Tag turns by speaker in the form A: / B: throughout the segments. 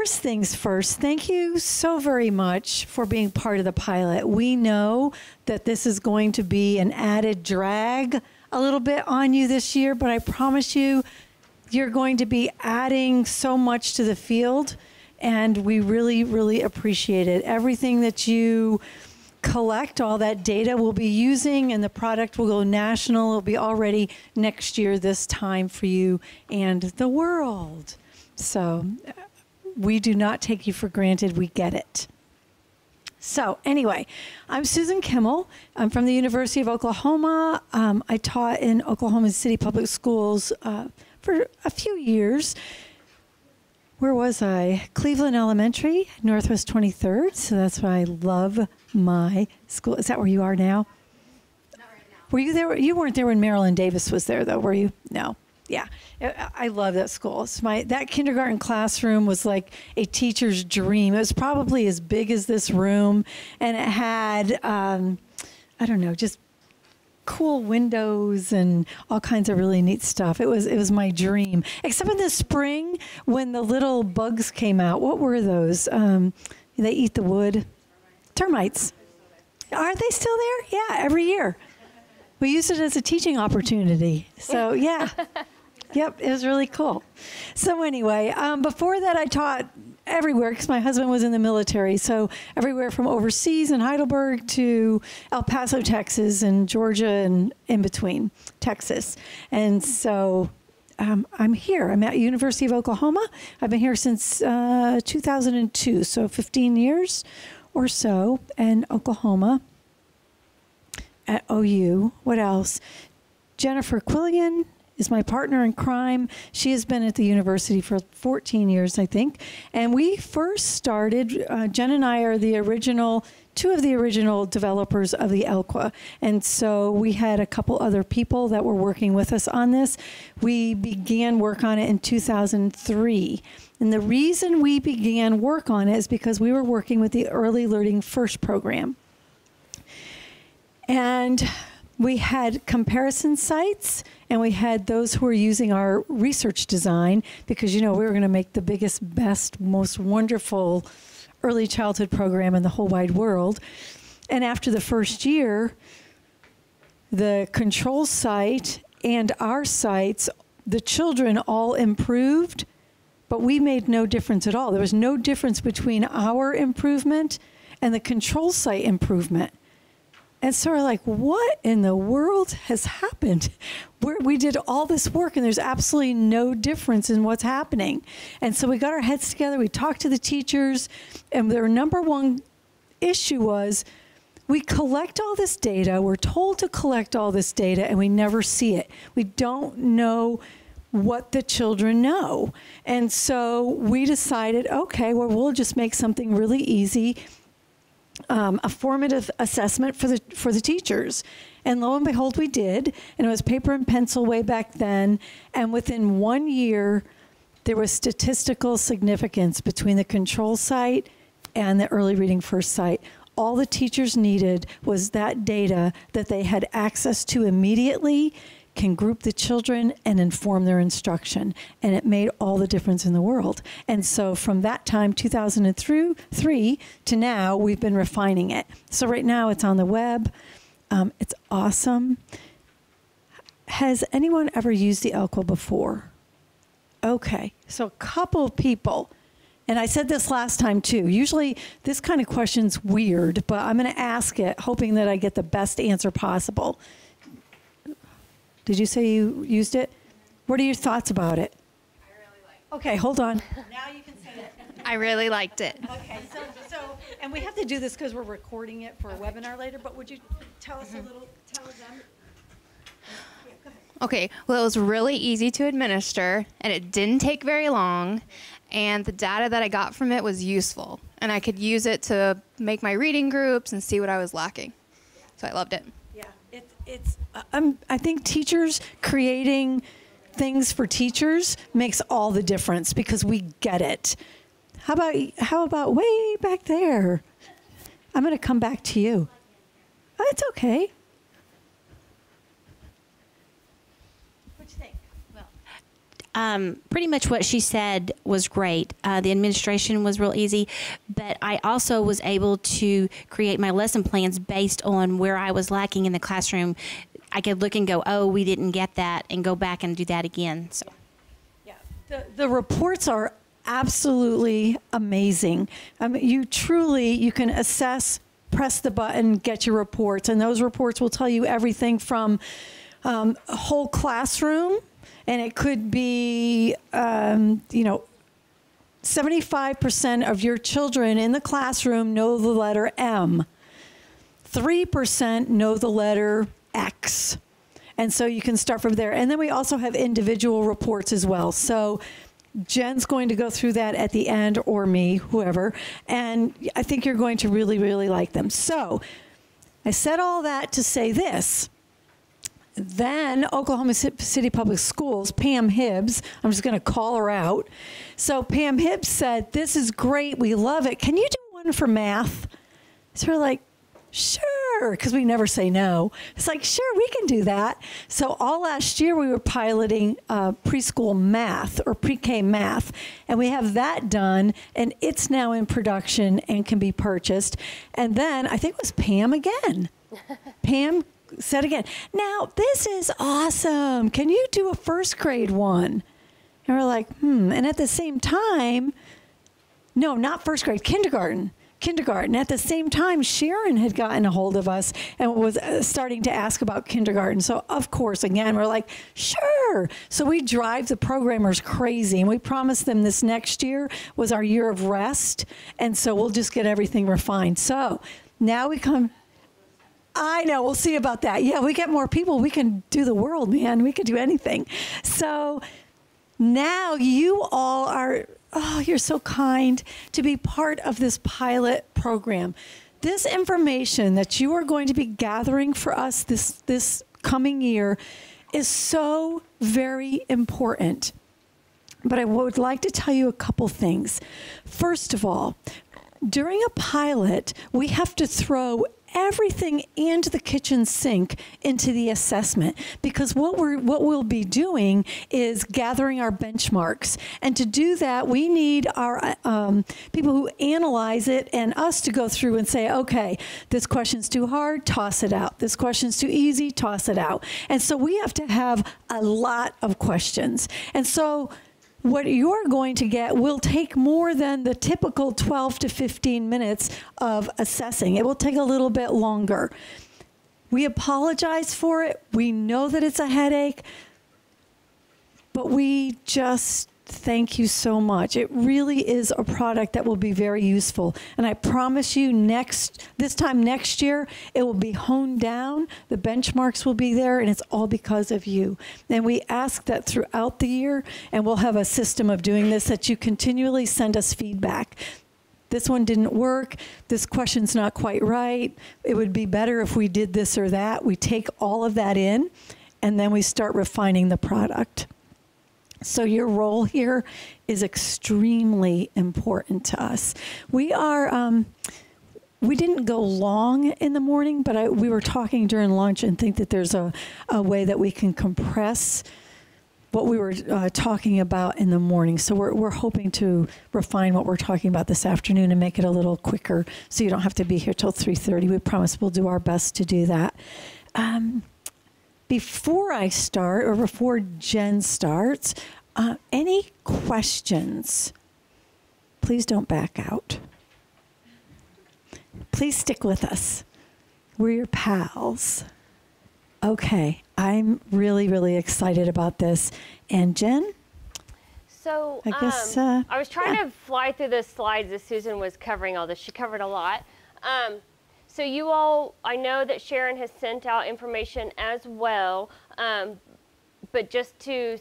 A: first things first, thank you so very much for being part of the pilot. We know that this is going to be an added drag a little bit on you this year, but I promise you, you're going to be adding so much to the field, and we really, really appreciate it. Everything that you collect, all that data we'll be using, and the product will go national. It'll be all ready next year this time for you and the world. So we do not take you for granted. We get it. So anyway, I'm Susan Kimmel. I'm from the University of Oklahoma. I taught in Oklahoma City Public Schools for a few years. Where was I? Cleveland Elementary, Northwest 23rd. So that's why I love my school. Is that where you are now?
B: Not right now.
A: Were you there? You weren't there when Marilyn Davis was there, though, were you? No. Yeah, I love that school. It's that kindergarten classroom was like a teacher's dream. It was probably as big as this room, and it had, I don't know, just cool windows and all kinds of really neat stuff. It was my dream. Except in the spring when the little bugs came out. What were those? They eat the wood. Termites. Are they still there? Yeah, every year. We used it as a teaching opportunity. So yeah. Yep, it was really cool. So anyway, before that I taught everywhere because my husband was in the military. So everywhere from overseas in Heidelberg to El Paso, Texas, and Georgia, and in between Texas. And so I'm here. I'm at University of Oklahoma. I've been here since 2002, so 15 years or so in Oklahoma at OU. What else? Jennifer Quillian is my partner in crime. She has been at the university for 14 years, I think. And we first started, Jen and I are two of the original developers of the ELQA. And so we had a couple other people that were working with us on this. We began work on it in 2003. And the reason we began work on it is because we were working with the Early Learning First program. And we had comparison sites, and we had those who were using our research design because, you know, we were going to make the biggest, best, most wonderful early childhood program in the whole wide world. And after the first year, the control site and our sites, the children all improved, but we made no difference at all. There was no difference between our improvement and the control site improvement. And so we're like, what in the world has happened? We did all this work and there's absolutely no difference in what's happening. And so we got our heads together, we talked to the teachers, and their number one issue was we collect all this data, we're told to collect all this data, and we never see it. We don't know what the children know. And so we decided, okay, well, we'll just make something really easy, a formative assessment for the teachers. And lo and behold, we did. And it was paper and pencil way back then. And within 1 year, there was statistical significance between the control site and the Early Reading First site. All the teachers needed was that data that they had access to immediately, can group the children and inform their instruction. And it made all the difference in the world. And so from that time, 2003 to now, we've been refining it. So right now it's on the web. It's awesome. Has anyone ever used the ELQA before? Okay, so a couple of people. And I said this last time too. Usually this kind of question's weird, but I'm gonna ask it hoping that I get the best answer possible. Did you say you used it? What are your thoughts about it?
B: I really liked it.
A: Okay, hold on. Now you can say it.
B: I really liked it.
A: Okay, so and we have to do this because we're recording it for a webinar later, but would you tell us a little, tell them? Yeah, go ahead.
B: Okay, well, it was really easy to administer, and it didn't take very long, and the data that I got from it was useful, and I could use it to make my reading groups and see what I was lacking. So I loved it.
A: I think teachers creating things for teachers makes all the difference because we get it. How about way back there? I'm going to come back to you. Oh, it's okay. What do you think?
C: Well, Pretty much what she said was great. The administration was real easy, but I also was able to create my lesson plans based on where I was lacking in the classroom. I could look and go, oh, we didn't get that, and go back and do that again. So,
A: yeah, the reports are absolutely amazing. You can assess, press the button, get your reports, and those reports will tell you everything from a whole classroom. And it could be, 75% of your children in the classroom know the letter M. 3% know the letter X. And so you can start from there. And then we also have individual reports as well. So Jen's going to go through that at the end, or me, whoever. And I think you're going to really, really like them. So I said all that to say this. Then Oklahoma City Public Schools, Pam Hibbs, I'm just going to call her out. So Pam Hibbs said, this is great. We love it. Can you do one for math? So we're like, sure, because we never say no. It's like, sure, we can do that. So all last year we were piloting preschool math or pre-K math, and we have that done, and it's now in production and can be purchased. And then I think it was Pam again. Pam said again, now this is awesome. Can you do a first grade one? And we're like, And at the same time, no, not first grade, kindergarten. At the same time, Sharon had gotten a hold of us and was starting to ask about kindergarten. So of course, again, we're like, sure. So we drive the programmers crazy, and we promised them this next year was our year of rest. And so we'll just get everything refined. So now we come. I know. We'll see about that. Yeah, we get more people. We can do the world, man. We can do anything. So now you all are, you're so kind to be part of this pilot program. This information that you are going to be gathering for us this coming year is so very important. But I would like to tell you a couple things. First of all, during a pilot, we have to throw everything and the kitchen sink into the assessment, because what we'll be doing is gathering our benchmarks. And to do that, we need our people who analyze it and us to go through and say, okay, this question's too hard, toss it out. This question's too easy, toss it out. And so we have to have a lot of questions. And so what you're going to get will take more than the typical 12 to 15 minutes of assessing. It will take a little bit longer. We apologize for it. We know that it's a headache, but we just thank you so much. It really is a product that will be very useful. And I promise you this time next year, it will be honed down. The benchmarks will be there, and it's all because of you. And we ask that throughout the year, and we'll have a system of doing this, that you continually send us feedback. This one didn't work. This question's not quite right. It would be better if we did this or that. We take all of that in, and then we start refining the product. So your role here is extremely important to us. We didn't go long in the morning, but we were talking during lunch and think that there's a way that we can compress what we were talking about in the morning. So we're hoping to refine what we're talking about this afternoon and make it a little quicker, so you don't have to be here till 3:30. We promise we'll do our best to do that. Before I start, or before Jen starts, any questions? Please don't back out. Please stick with us. We're your pals. Okay, I'm really, really excited about this. And Jen?
D: So
A: I guess,
D: I was trying to fly through the slides as Susan was covering all this. She covered a lot. So you all, I know that Sharon has sent out information as well, but just to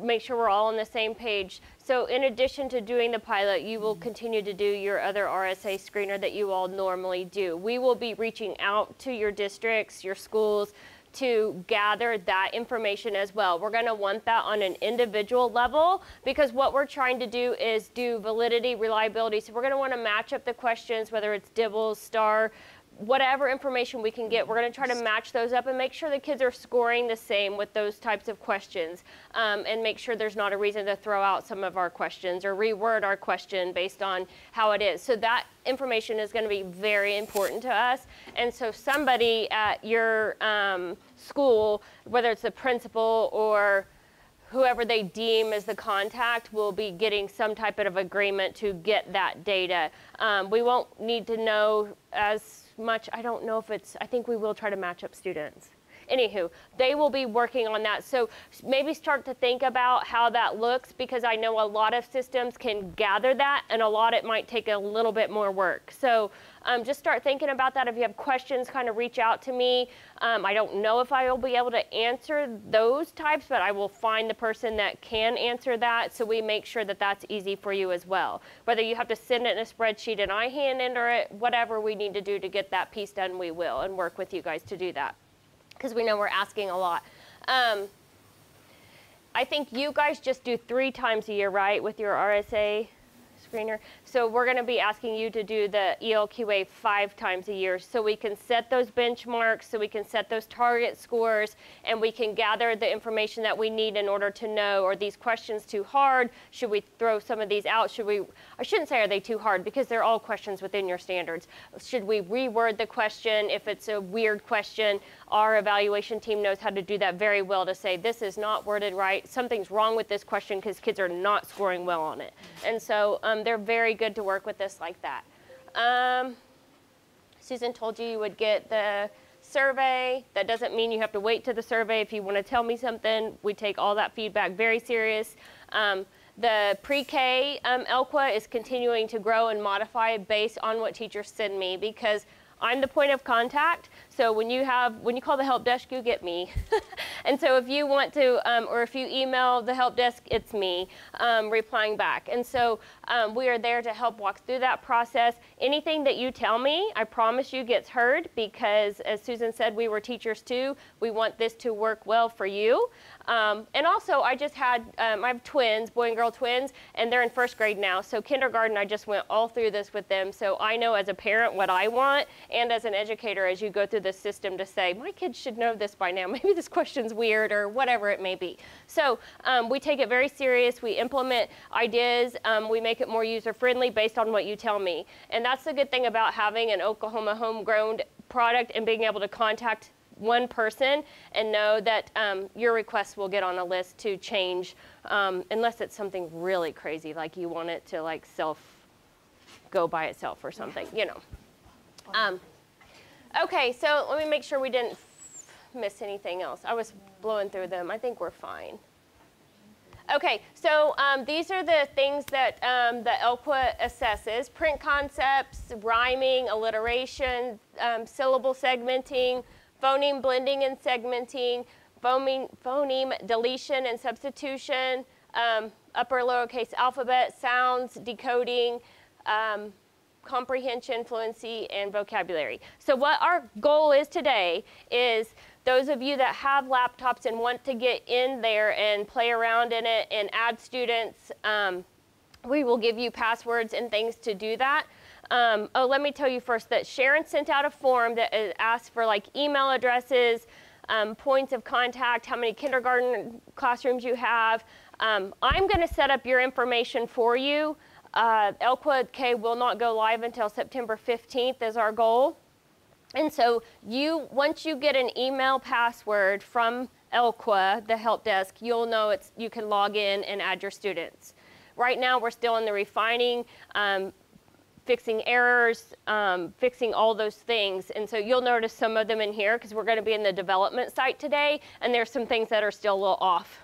D: make sure we're all on the same page. So in addition to doing the pilot, you will continue to do your other RSA screener that you all normally do. We will be reaching out to your districts, your schools, to gather that information as well. We're going to want that on an individual level, because what we're trying to do is do validity, reliability. So we're going to want to match up the questions, whether it's Dibbles, STAR, whatever information we can get, we're going to try to match those up and make sure the kids are scoring the same with those types of questions, and make sure there's not a reason to throw out some of our questions or reword our question based on how it is. So that information is going to be very important to us. And so somebody at your school, whether it's the principal or whoever they deem as the contact, will be getting some type of agreement to get that data. We won't need to know as much. I don't know if it's, I think we will try to match up students. Anywho, they will be working on that. So maybe start to think about how that looks, because I know a lot of systems can gather that, and a lot it might take a little bit more work. So just start thinking about that. If you have questions, kind of reach out to me. I don't know if I will be able to answer those types, but I will find the person that can answer that, so we make sure that that's easy for you as well. Whether you have to send it in a spreadsheet and I hand enter it, whatever we need to do to get that piece done, we will, and work with you guys to do that, because we know we're asking a lot. I think you guys just do 3 times a year, right, with your RSA screener? So we're going to be asking you to do the ELQA 5 times a year, so we can set those benchmarks, so we can set those target scores, and we can gather the information that we need in order to know, are these questions too hard? Should we throw some of these out? Should we, I shouldn't say are they too hard, because they're all questions within your standards. Should we reword the question if it's a weird question? Our evaluation team knows how to do that very well, to say this is not worded right, something's wrong with this question because kids are not scoring well on it. And so they're very good to work with this like that. Susan told you would get the survey. That doesn't mean you have to wait to the survey. If you want to tell me something, we take all that feedback very serious. The pre-K ELQA is continuing to grow and modify based on what teachers send me, because I'm the point of contact. So when you call the help desk, you get me. And so if you want to, or if you email the help desk, it's me replying back. And so we are there to help walk through that process. Anything that you tell me, I promise you gets heard, because as Susan said, we were teachers too. We want this to work well for you. And also, I just had, I have twins, boy and girl twins, and they're in 1st grade now. So kindergarten, I just went all through this with them. So I know as a parent what I want, and as an educator, as you go through the system, to say, my kids should know this by now. Maybe this question's weird, or whatever it may be. So we take it very serious. We implement ideas. We make it more user-friendly based on what you tell me. And that's the good thing about having an Oklahoma homegrown product and being able to contact one person and know that your requests will get on a list to change, unless it's something really crazy, like you want it to like go by itself or something, you know. Okay, so let me make sure we didn't miss anything else. I was blowing through them. I think we're fine. Okay, so these are the things that the ELQA assesses: print concepts, rhyming, alliteration, syllable segmenting, phoneme blending and segmenting, phoneme deletion and substitution, upper lowercase alphabet, sounds, decoding, comprehension, fluency, and vocabulary. So what our goal is today is those of you that have laptops and want to get in there and play around in it and add students, we will give you passwords and things to do that. Oh, let me tell you first that Sharon sent out a form that asks for like email addresses, points of contact, how many kindergarten classrooms you have. I'm going to set up your information for you. ELQA K will not go live until September 15th is our goal. And so once you get an email password from ELQA, the help desk, you'll know you can log in and add your students. Right now we're still in the refining, fixing errors, fixing all those things. And so you'll notice some of them in here, because we're going to be in the development site today, and there's some things that are still a little off.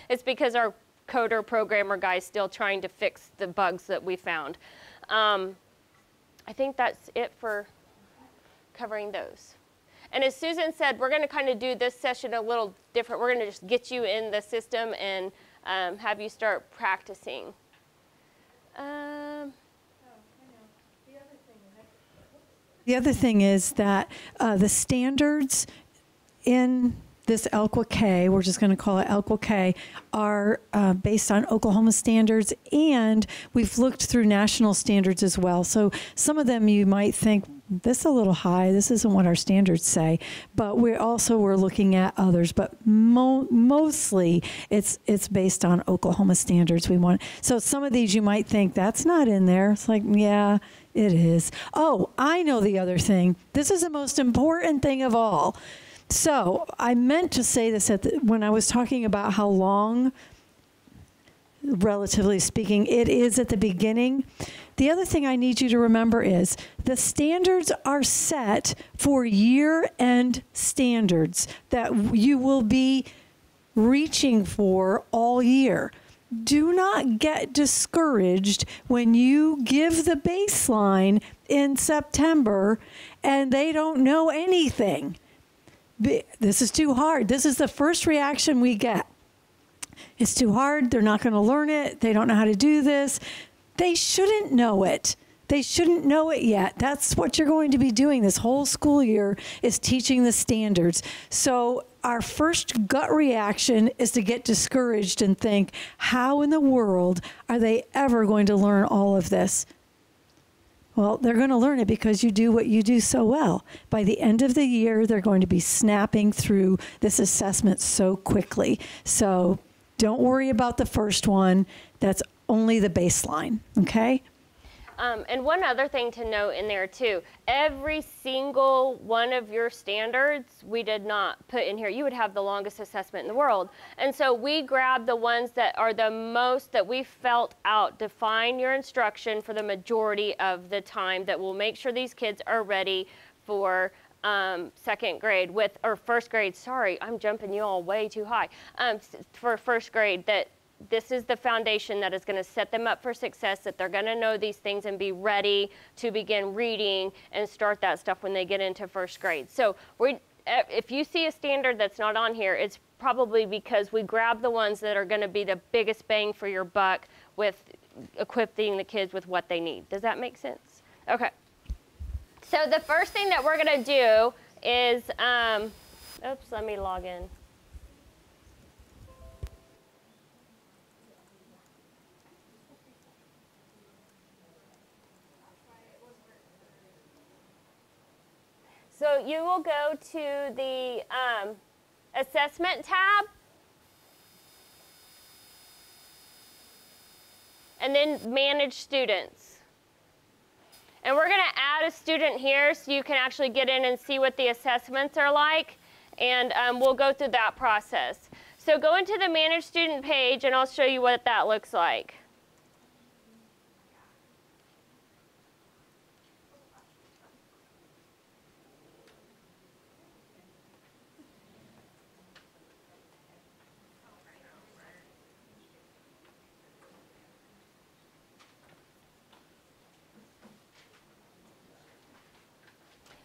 D: It's because our coder programmer guy is still trying to fix the bugs that we found. I think that's it for covering those. And as Susan said, we're going to kind of do this session a little different. We're going to just get you in the system and have you start practicing.
A: The other thing is that the standards in this ELQA K, we're just going to call it ELQA K, are based on Oklahoma standards, and we've looked through national standards as well. So some of them you might think this is a little high. This isn't what our standards say. But we're looking at others. But mostly it's based on Oklahoma standards. So some of these you might think that's not in there. It's like, yeah, it is. Oh, I know the other thing. This is the most important thing of all. So I meant to say this when I was talking about how long, relatively speaking, it is at the beginning. The other thing I need you to remember is the standards are set for year-end standards that you will be reaching for all year. Do not get discouraged when you give the baseline in September and they don't know anything. This is too hard. This is the first reaction we get. It's too hard. They're not going to learn it. They don't know how to do this. They shouldn't know it. They shouldn't know it yet. That's what you're going to be doing this whole school year, is teaching the standards. So our first gut reaction is to get discouraged and think, how in the world are they ever going to learn all of this? Well, they're going to learn it because you do what you do so well. By the end of the year, they're going to be snapping through this assessment so quickly. So don't worry about the first one. That's only the baseline, okay?
D: And one other thing to note in there too, every single one of your standards we did not put in here. You would have the longest assessment in the world. And so we grabbed the ones that are the most that we felt out define your instruction for the majority of the time, that will make sure these kids are ready for second grade or first grade. Sorry, I'm jumping you all way too high. For first grade, that this is the foundation that is going to set them up for success, that they're going to know these things and be ready to begin reading and start that stuff when they get into first grade. So if you see a standard that's not on here, it's probably because we grab the ones that are going to be the biggest bang for your buck with equipping the kids with what they need. Does that make sense? Okay. So the first thing that we're going to do is, oops, let me log in. So you will go to the Assessment tab, and then Manage Students. And we're going to add a student here so you can actually get in and see what the assessments are like, and we'll go through that process. So go into the Manage Student page, and I'll show you what that looks like.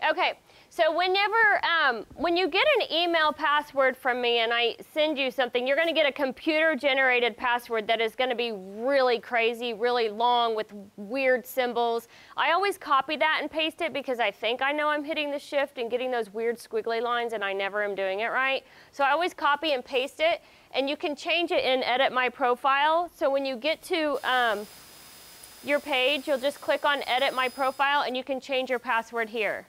D: Okay, so when you get an email password from me and I send you something, you're going to get a computer-generated password that is going to be really crazy, really long with weird symbols. I always copy that and paste it because I think I know I'm hitting the shift and getting those weird squiggly lines, and I never am doing it right. So I always copy and paste it, and you can change it in Edit My Profile. So when you get to your page, you'll just click on Edit My Profile, and you can change your password here.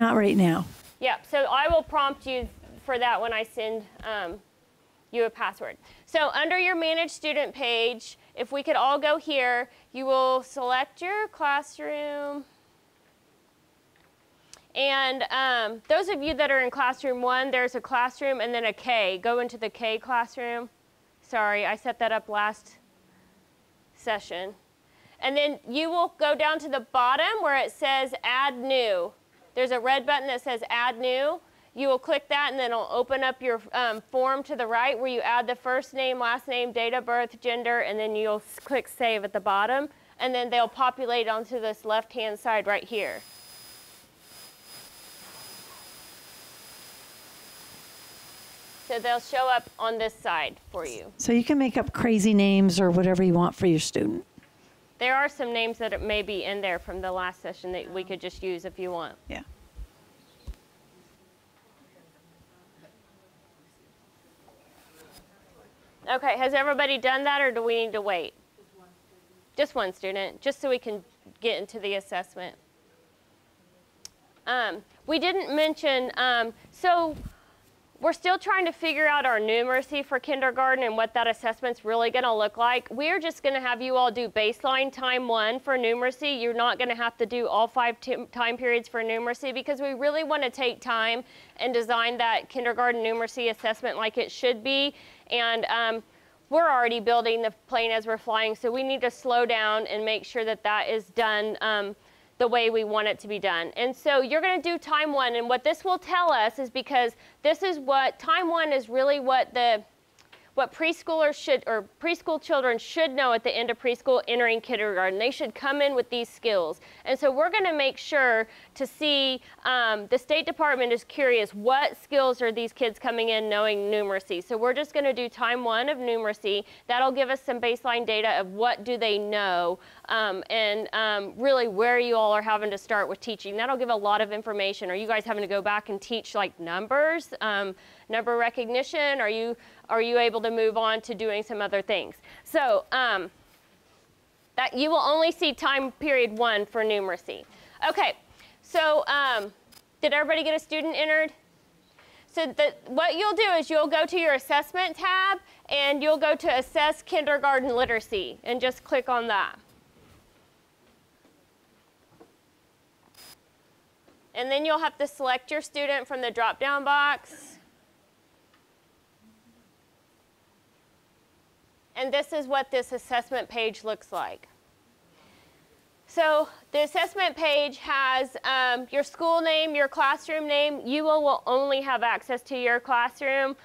A: Not right now.
D: Yeah, so I will prompt you for that when I send you a password. So under your Manage Student page, if we could all go here, you will select your classroom. And those of you that are in Classroom 1, there's a classroom and then a K. Go into the K classroom. Sorry, I set that up last session. And then you will go down to the bottom where it says Add New. There's a red button that says Add New. You will click that, and then it'll open up your form to the right where you add the first name, last name, date of birth, gender, and then you'll click Save at the bottom. And then they'll populate onto this left-hand side right here. So they'll show up on this side for you.
A: So you can make up crazy names or whatever you want for your student.
D: There are some names that may be in there from the last session that we could just use if you want.
A: Yeah.
D: Okay, has everybody done that, or do we need to wait? Just one student, just so we can get into the assessment. We didn't mention, so we're still trying to figure out our numeracy for kindergarten and what that assessment's really going to look like. We're just going to have you all do baseline time 1 for numeracy. You're not going to have to do all 5 time periods for numeracy because we really want to take time and design that kindergarten numeracy assessment like it should be. And we're already building the plane as we're flying, so we need to slow down and make sure that that is done the way we want it to be done. And so you're going to do time 1, and what this will tell us is, because this is what time 1 is really what preschoolers should, or preschool children should know at the end of preschool entering kindergarten. They should come in with these skills. And so we're going to make sure to see, the State Department is curious, what skills are these kids coming in knowing numeracy? So we're just going to do time 1 of numeracy. That'll give us some baseline data of what do they know, and really where you all are having to start with teaching. That'll give a lot of information. Are you guys having to go back and teach like numbers, number recognition? Are you able to move on to doing some other things? So that you will only see time period 1 for numeracy. Okay, so did everybody get a student entered? So what you'll do is you'll go to your assessment tab and you'll go to assess kindergarten literacy and just click on that. And then you'll have to select your student from the drop-down box. And this is what this assessment page looks like. So the assessment page has your school name, your classroom name. You will only have access to your classroom.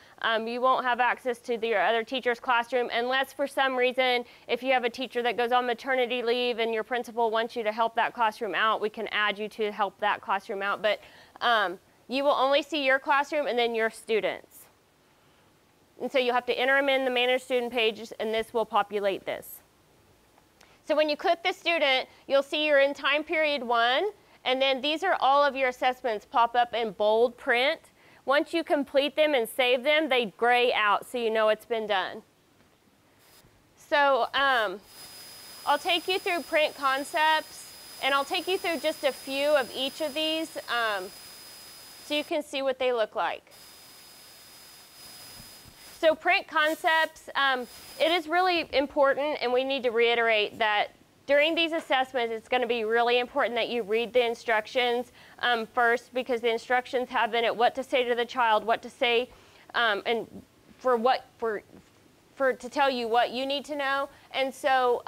D: You won't have access to your other teacher's classroom unless for some reason, if you have a teacher that goes on maternity leave and your principal wants you to help that classroom out, we can add you to help that classroom out. But you will only see your classroom and then your students. And so you'll have to enter them in the Manage Student pages, and this will populate this. So when you click the student, you'll see you're in time period 1, and then these are all of your assessments pop up in bold print. Once you complete them and save them, they gray out so you know it's been done. So I'll take you through print concepts, and I'll take you through just a few of each of these so you can see what they look like. So print concepts, it is really important, and we need to reiterate that during these assessments, it's going to be really important that you read the instructions first, because the instructions have in it what to say to the child, what to say, and to tell you what you need to know. And so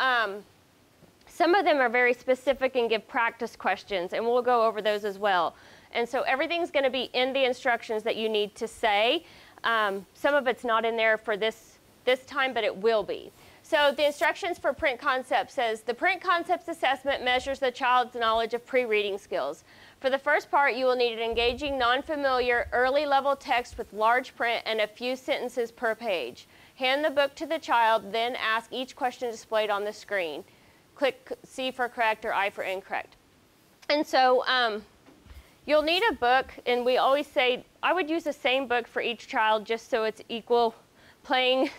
D: some of them are very specific and give practice questions, and we'll go over those as well. And so everything's going to be in the instructions that you need to say. Some of it's not in there for this time, but it will be. So the instructions for print concepts says, the print concepts assessment measures the child's knowledge of pre-reading skills. For the first part, you will need an engaging, non-familiar, early-level text with large print and a few sentences per page. Hand the book to the child, then ask each question displayed on the screen. Click C for correct or I for incorrect. And so you'll need a book, and we always say, I would use the same book for each child just so it's equal playing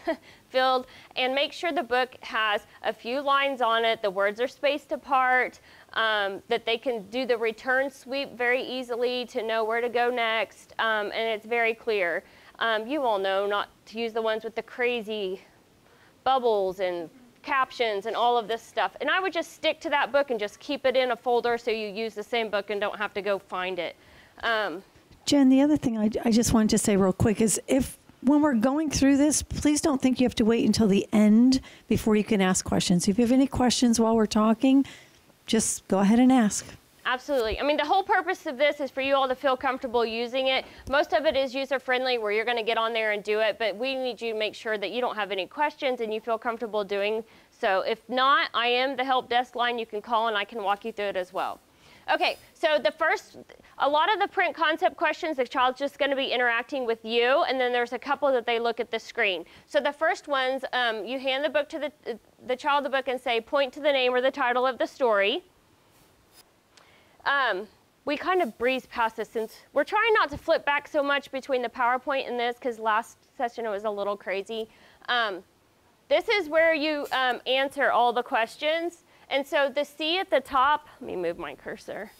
D: field, and make sure the book has a few lines on it, the words are spaced apart, that they can do the return sweep very easily to know where to go next, and it's very clear. You all know not to use the ones with the crazy bubbles and captions and all of this stuff. And I would just stick to that book and just keep it in a folder so you use the same book and don't have to go find it.
A: Jen, the other thing I just wanted to say real quick is when we're going through this, please don't think you have to wait until the end before you can ask questions. If you have any questions while we're talking, just go ahead and ask.
D: Absolutely. I mean, the whole purpose of this is for you all to feel comfortable using it. Most of it is user-friendly where you're going to get on there and do it, but we need you to make sure that you don't have any questions and you feel comfortable doing so. If not, I am the help desk line. You can call and I can walk you through it as well. Okay, so a lot of the print concept questions, the child's just going to be interacting with you, and then there's a couple that they look at the screen. So the first ones, you hand the book to the child the book and say, point to the name or the title of the story. We kind of breeze past this since we're trying not to flip back so much between the PowerPoint and this, because last session it was a little crazy. This is where you answer all the questions. And so the C at the top, let me move my cursor.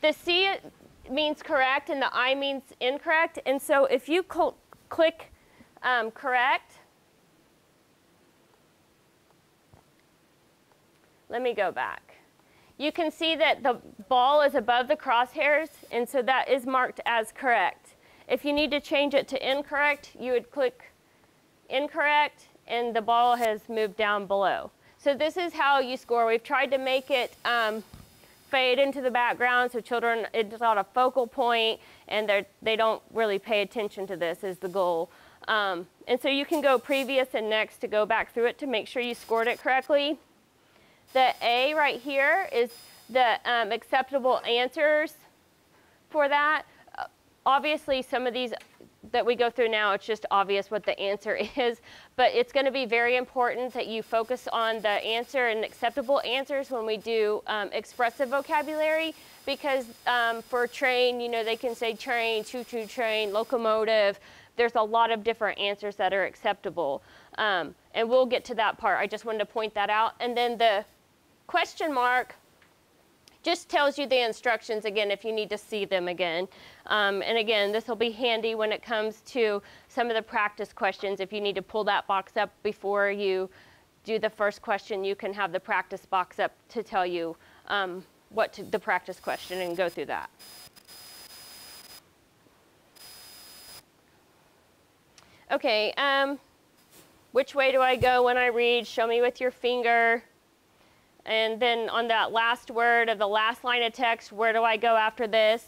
D: The C means correct and the I means incorrect. And so if you click correct, let me go back. You can see that the ball is above the crosshairs, and so that is marked as correct. If you need to change it to incorrect, you would click incorrect, and the ball has moved down below. So this is how you score. We've tried to make it fade into the background so children, it's not a focal point, and they don't really pay attention to this is the goal. And so you can go previous and next to go back through it to make sure you scored it correctly. The A right here is the acceptable answers for that. Obviously, some of these that we go through now, it's just obvious what the answer is, but it's going to be very important that you focus on the answer and acceptable answers when we do expressive vocabulary, because for train, you know, they can say train, choo-choo train, locomotive. There's a lot of different answers that are acceptable, and we'll get to that part. I just wanted to point that out. And then the question mark just tells you the instructions again if you need to see them again. And again, this will be handy when it comes to some of the practice questions. If you need to pull that box up before you do the first question, you can have the practice box up to tell you the practice question and go through that. Okay, which way do I go when I read? Show me with your finger. And then on that last word of the last line of text, where do I go after this?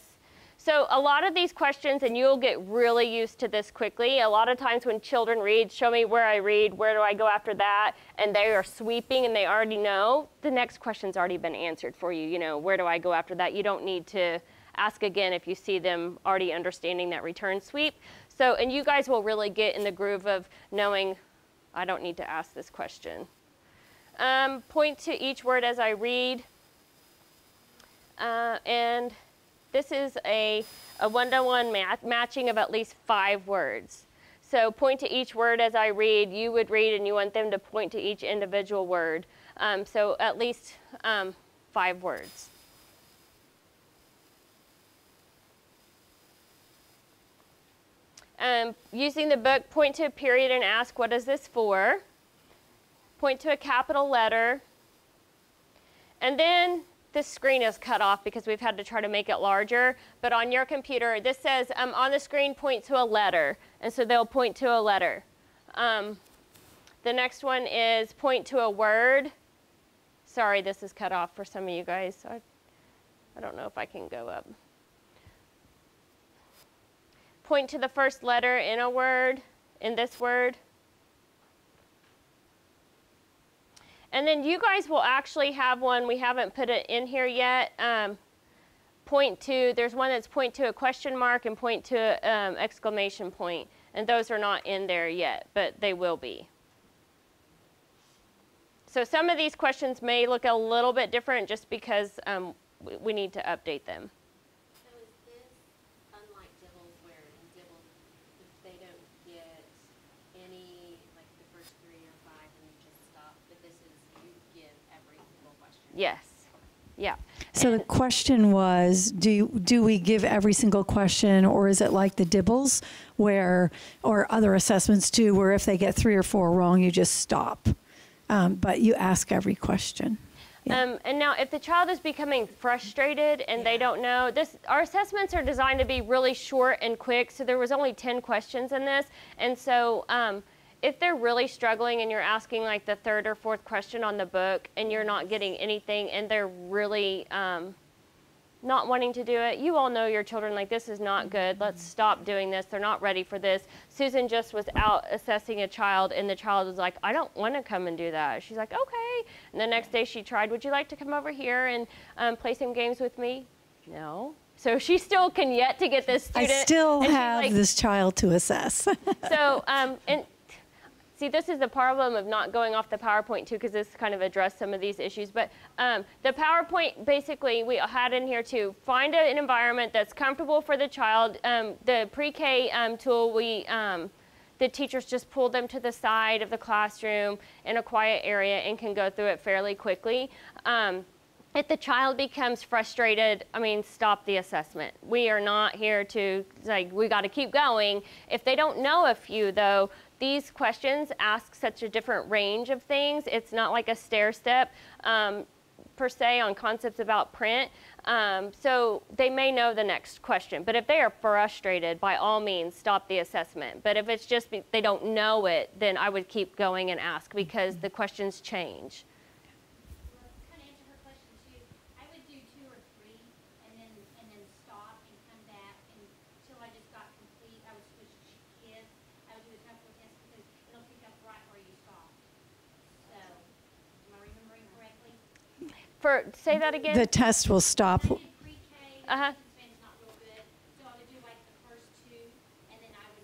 D: So a lot of these questions, and you'll get really used to this quickly, a lot of times when children read, show me where I read, where do I go after that, and they are sweeping and they already know, the next question's already been answered for you. You know, where do I go after that? You don't need to ask again if you see them already understanding that return sweep. So, and you guys will really get in the groove of knowing, I don't need to ask this question. Point to each word as I read. And this is a one-to-one matching of at least 5 words. So point to each word as I read. You would read and you want them to point to each individual word. So at least 5 words. Using the book, point to a period and ask, what is this for? Point to a capital letter. And then this screen is cut off because we've had to try to make it larger. But on your computer, this says on the screen, point to a letter. And so they'll point to a letter. The next one is point to a word. Sorry, this is cut off for some of you guys. I don't know if I can go up. Point to the first letter in a word, in this word. And then you guys will actually have one, we haven't put it in here yet, point to, there's one that's point to a question mark and point to an exclamation point. And those are not in there yet, but they will be. So some of these questions may look a little bit different just because we need to update them.
C: So is this unlike Dibbles, where in Dibbles, if they don't get any, like the first 3 or 5, and you just stop, but this is, you give every single question?
D: Yes. Yeah.
A: So the question was, do we give every single question, or is it like the Dibbles, where, or other assessments too, where if they get 3 or 4 wrong, you just stop, but you ask every question. Yeah.
D: And now, if the child is becoming frustrated and they don't know, our assessments are designed to be really short and quick. So there was only 10 questions in this, and so if they're really struggling and you're asking like the 3rd or 4th question on the book and you're not getting anything and they're really not wanting to do it, you all know your children, like, this is not good. Let's stop doing this. They're not ready for this. Susan just was out assessing a child, and the child was like, I don't want to come and do that. She's like, okay. And the next day she tried, would you like to come over here and play some games with me? No. So she still can yet to get this student.
A: I still have this child to assess.
D: So, and see, this is the problem of not going off the PowerPoint too, because this kind of addressed some of these issues. But the PowerPoint, basically, we had in here to find an environment that's comfortable for the child. The pre-K tool, the teachers just pull them to the side of the classroom in a quiet area and can go through it fairly quickly. If the child becomes frustrated, I mean, stop the assessment. We are not here to, like, we got to keep going. If they don't know a few, though, these questions ask such a different range of things. It's not like a stair step, per se, on concepts about print. So they may know the next question. But if they are frustrated, by all means, stop the assessment. But if it's just they don't know it, then I would keep going and ask, because the questions change. Say that again?
A: The test will stop.
D: Uh-huh.
E: Not real good. So I would do like the first two, and then I would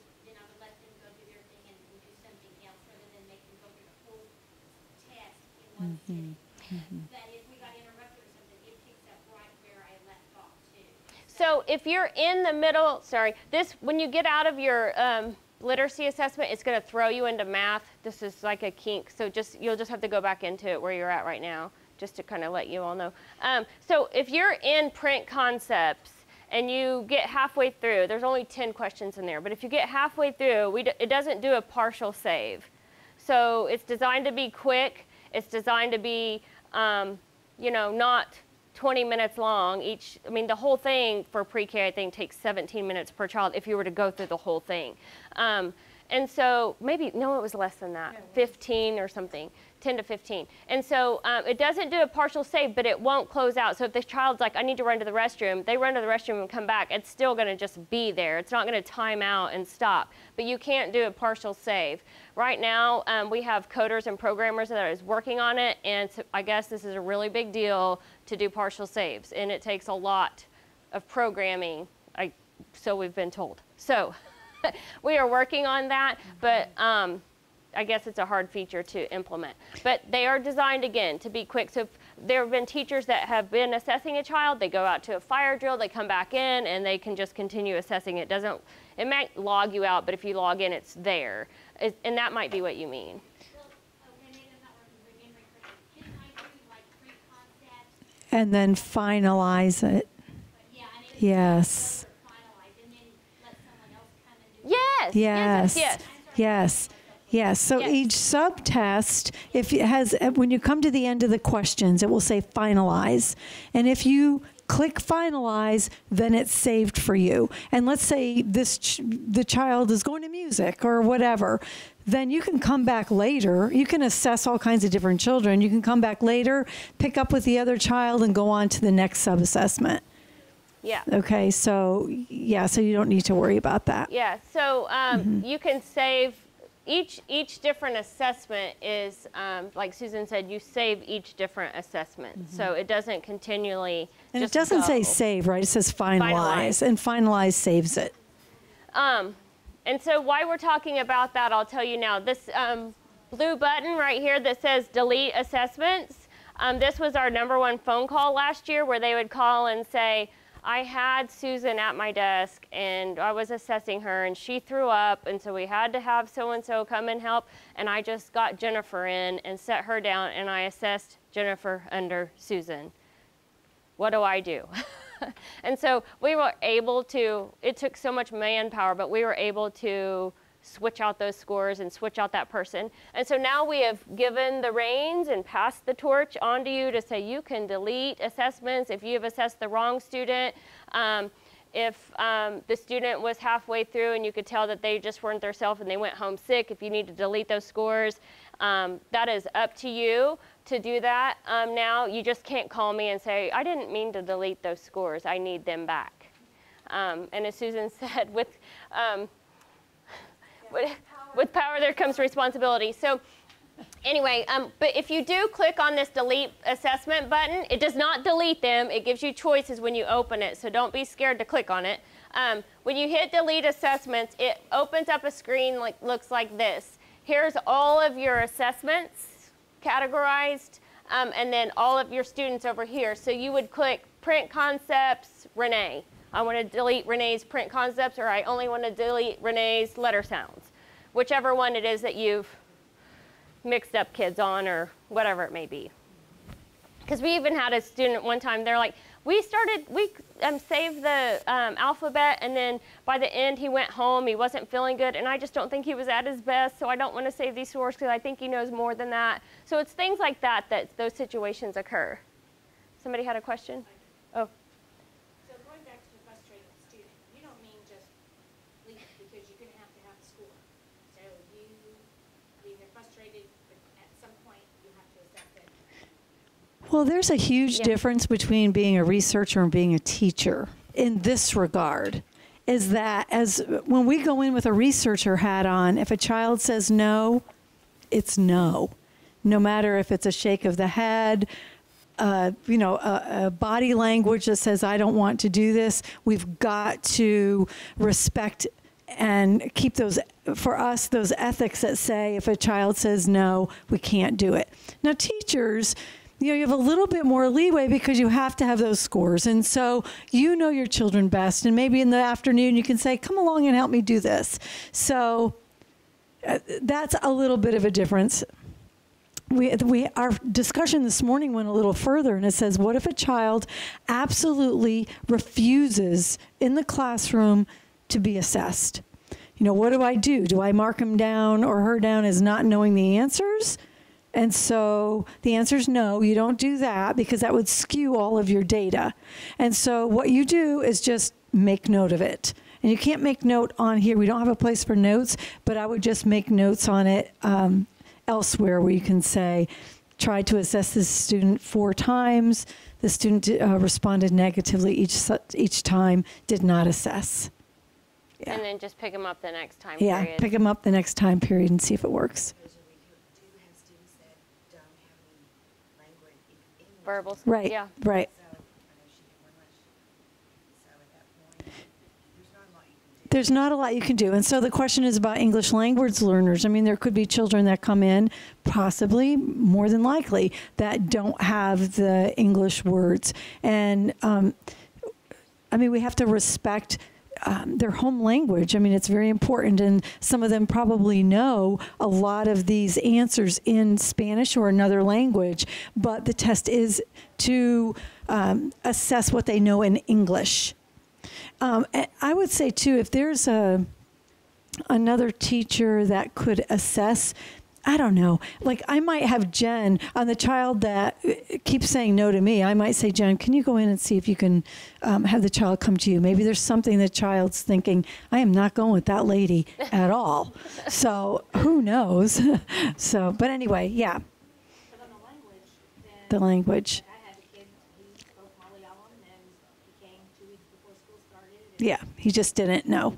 E: let them go do their thing and do something else, rather than make them go through the whole test in one sitting. But if we got interrupted or something, it picks up right where I left off too.
D: So if you're in the middle, when you get out of your literacy assessment, it's going to throw you into math. This is like a kink, so you'll just have to go back into it where you're at right now, just to kind of let you all know. So if you're in print concepts and you get halfway through, there's only 10 questions in there, but if you get halfway through, it doesn't do a partial save. So it's designed to be quick. It's designed to be, not 20 minutes long each. I mean, the whole thing for pre-K, I think, takes 17 minutes per child if you were to go through the whole thing. And so it was less than that, 15 or something. 10 to 15. And so it doesn't do a partial save, but it won't close out. So if the child's like, I need to run to the restroom, they run to the restroom and come back, it's still going to just be there. It's not going to time out and stop. But you can't do a partial save. Right now, we have coders and programmers that is working on it, and so I guess this is a really big deal to do partial saves, and it takes a lot of programming, so we've been told. So we are working on that, but I guess it's a hard feature to implement. But they are designed, again, to be quick. So if there have been teachers that have been assessing a child, they go out to a fire drill, they come back in, and they can just continue assessing. It might log you out, but if you log in, it's there. And that might be what you mean.
A: And then finalize it. Yes.
D: Yes.
A: Yes.
D: Yes.
A: Yes. Yes. So
D: Yes.
A: each subtest, if it has, when you come to the end of the questions, it will say finalize. And if you click finalize, then it's saved for you. And let's say the child is going to music or whatever, then you can come back later. You can assess all kinds of different children. You can come back later, pick up with the other child, and go on to the next sub-assessment.
D: Yeah.
A: Okay. So so you don't need to worry about that.
D: Yeah. So you can save each different assessment is like Susan said, you save each different assessment. So it doesn't continually.
A: And
D: just
A: it doesn't
D: go.
A: say save, right? It says finalize, and finalize saves it.
D: And so why we're talking about that, I'll tell you now. This blue button right here that says delete assessments, this was our #1 phone call last year, where they would call and say, I had Susan at my desk and I was assessing her and she threw up, and so we had to have so-and-so come and help, and I just got Jennifer in and set her down and I assessed Jennifer under Susan. What do I do? And so we were able to, it took so much manpower, but we were able to switch out those scores and switch out that person. And so now we have given the reins and passed the torch on to you to say you can delete assessments if you have assessed the wrong student. If the student was halfway through and you could tell that they just weren't themselves and they went home sick, if you need to delete those scores, that is up to you to do that. Now you just can't call me and say, I didn't mean to delete those scores, I need them back. And as Susan said, with power there comes responsibility. So anyway, but if you do click on this delete assessment button, it does not delete them. It gives you choices when you open it, so don't be scared to click on it. When you hit delete assessments, it opens up a screen looks like this. Here's all of your assessments categorized, and then all of your students over here. So you would click print concepts, Renee. I want to delete Renee's print concepts, or I only want to delete Renee's letter sounds. Whichever one it is that you've mixed up kids on, or whatever it may be. Because we even had a student one time, they're like, we saved the alphabet, and then by the end he went home, he wasn't feeling good, and I just don't think he was at his best, so I don't want to save these scores because I think he knows more than that. So it's things like that that those situations occur. Somebody had a question? Oh.
E: So going back to the frustrated student, you don't mean just leave it because you're going to have a score. So they're frustrated, but at some point you have to assess it.
A: Well, there's a huge difference between being a researcher and being a teacher in this regard, is that when we go in with a researcher hat on, if a child says no, it's no. No matter if it's a shake of the head, a body language that says, I don't want to do this, we've got to respect and keep those ethics that say if a child says no, we can't do it. Now, teachers, you have a little bit more leeway because you have to have those scores. And so you know your children best. And maybe in the afternoon you can say, come along and help me do this. So that's a little bit of a difference. Our discussion this morning went a little further, and it says, what if a child absolutely refuses in the classroom to be assessed? What do? Do I mark him down or her down as not knowing the answers? And so the answer is no, you don't do that because that would skew all of your data. And so what you do is just make note of it. And you can't make note on here. We don't have a place for notes, but I would just make notes on it elsewhere where you can say, try to assess this student 4 times. The student responded negatively each time, did not assess. Yeah.
D: And then just pick them up the next time period.
A: Yeah, pick them up the next time period and see if it works.
D: Verbal.
A: Right,
D: yeah.
A: Right. There's not a lot you can do. And so the question is about English language learners. I mean, there could be children that come in, possibly, more than likely, that don't have the English words. And, we have to respect their home language. I mean, it's very important. And some of them probably know a lot of these answers in Spanish or another language. But the test is to assess what they know in English. I would say, too, if there's another teacher that could assess, I don't know, like I might have Jen on the child that keeps saying no to me. I might say, Jen, can you go in and see if you can have the child come to you? Maybe there's something the child's thinking, I am not going with that lady at all. So who knows? But anyway, yeah.
E: But on the language,
A: The language.
E: I had a kid, he spoke Malayalam, and he came 2 weeks before school started.
A: Yeah, he just didn't know.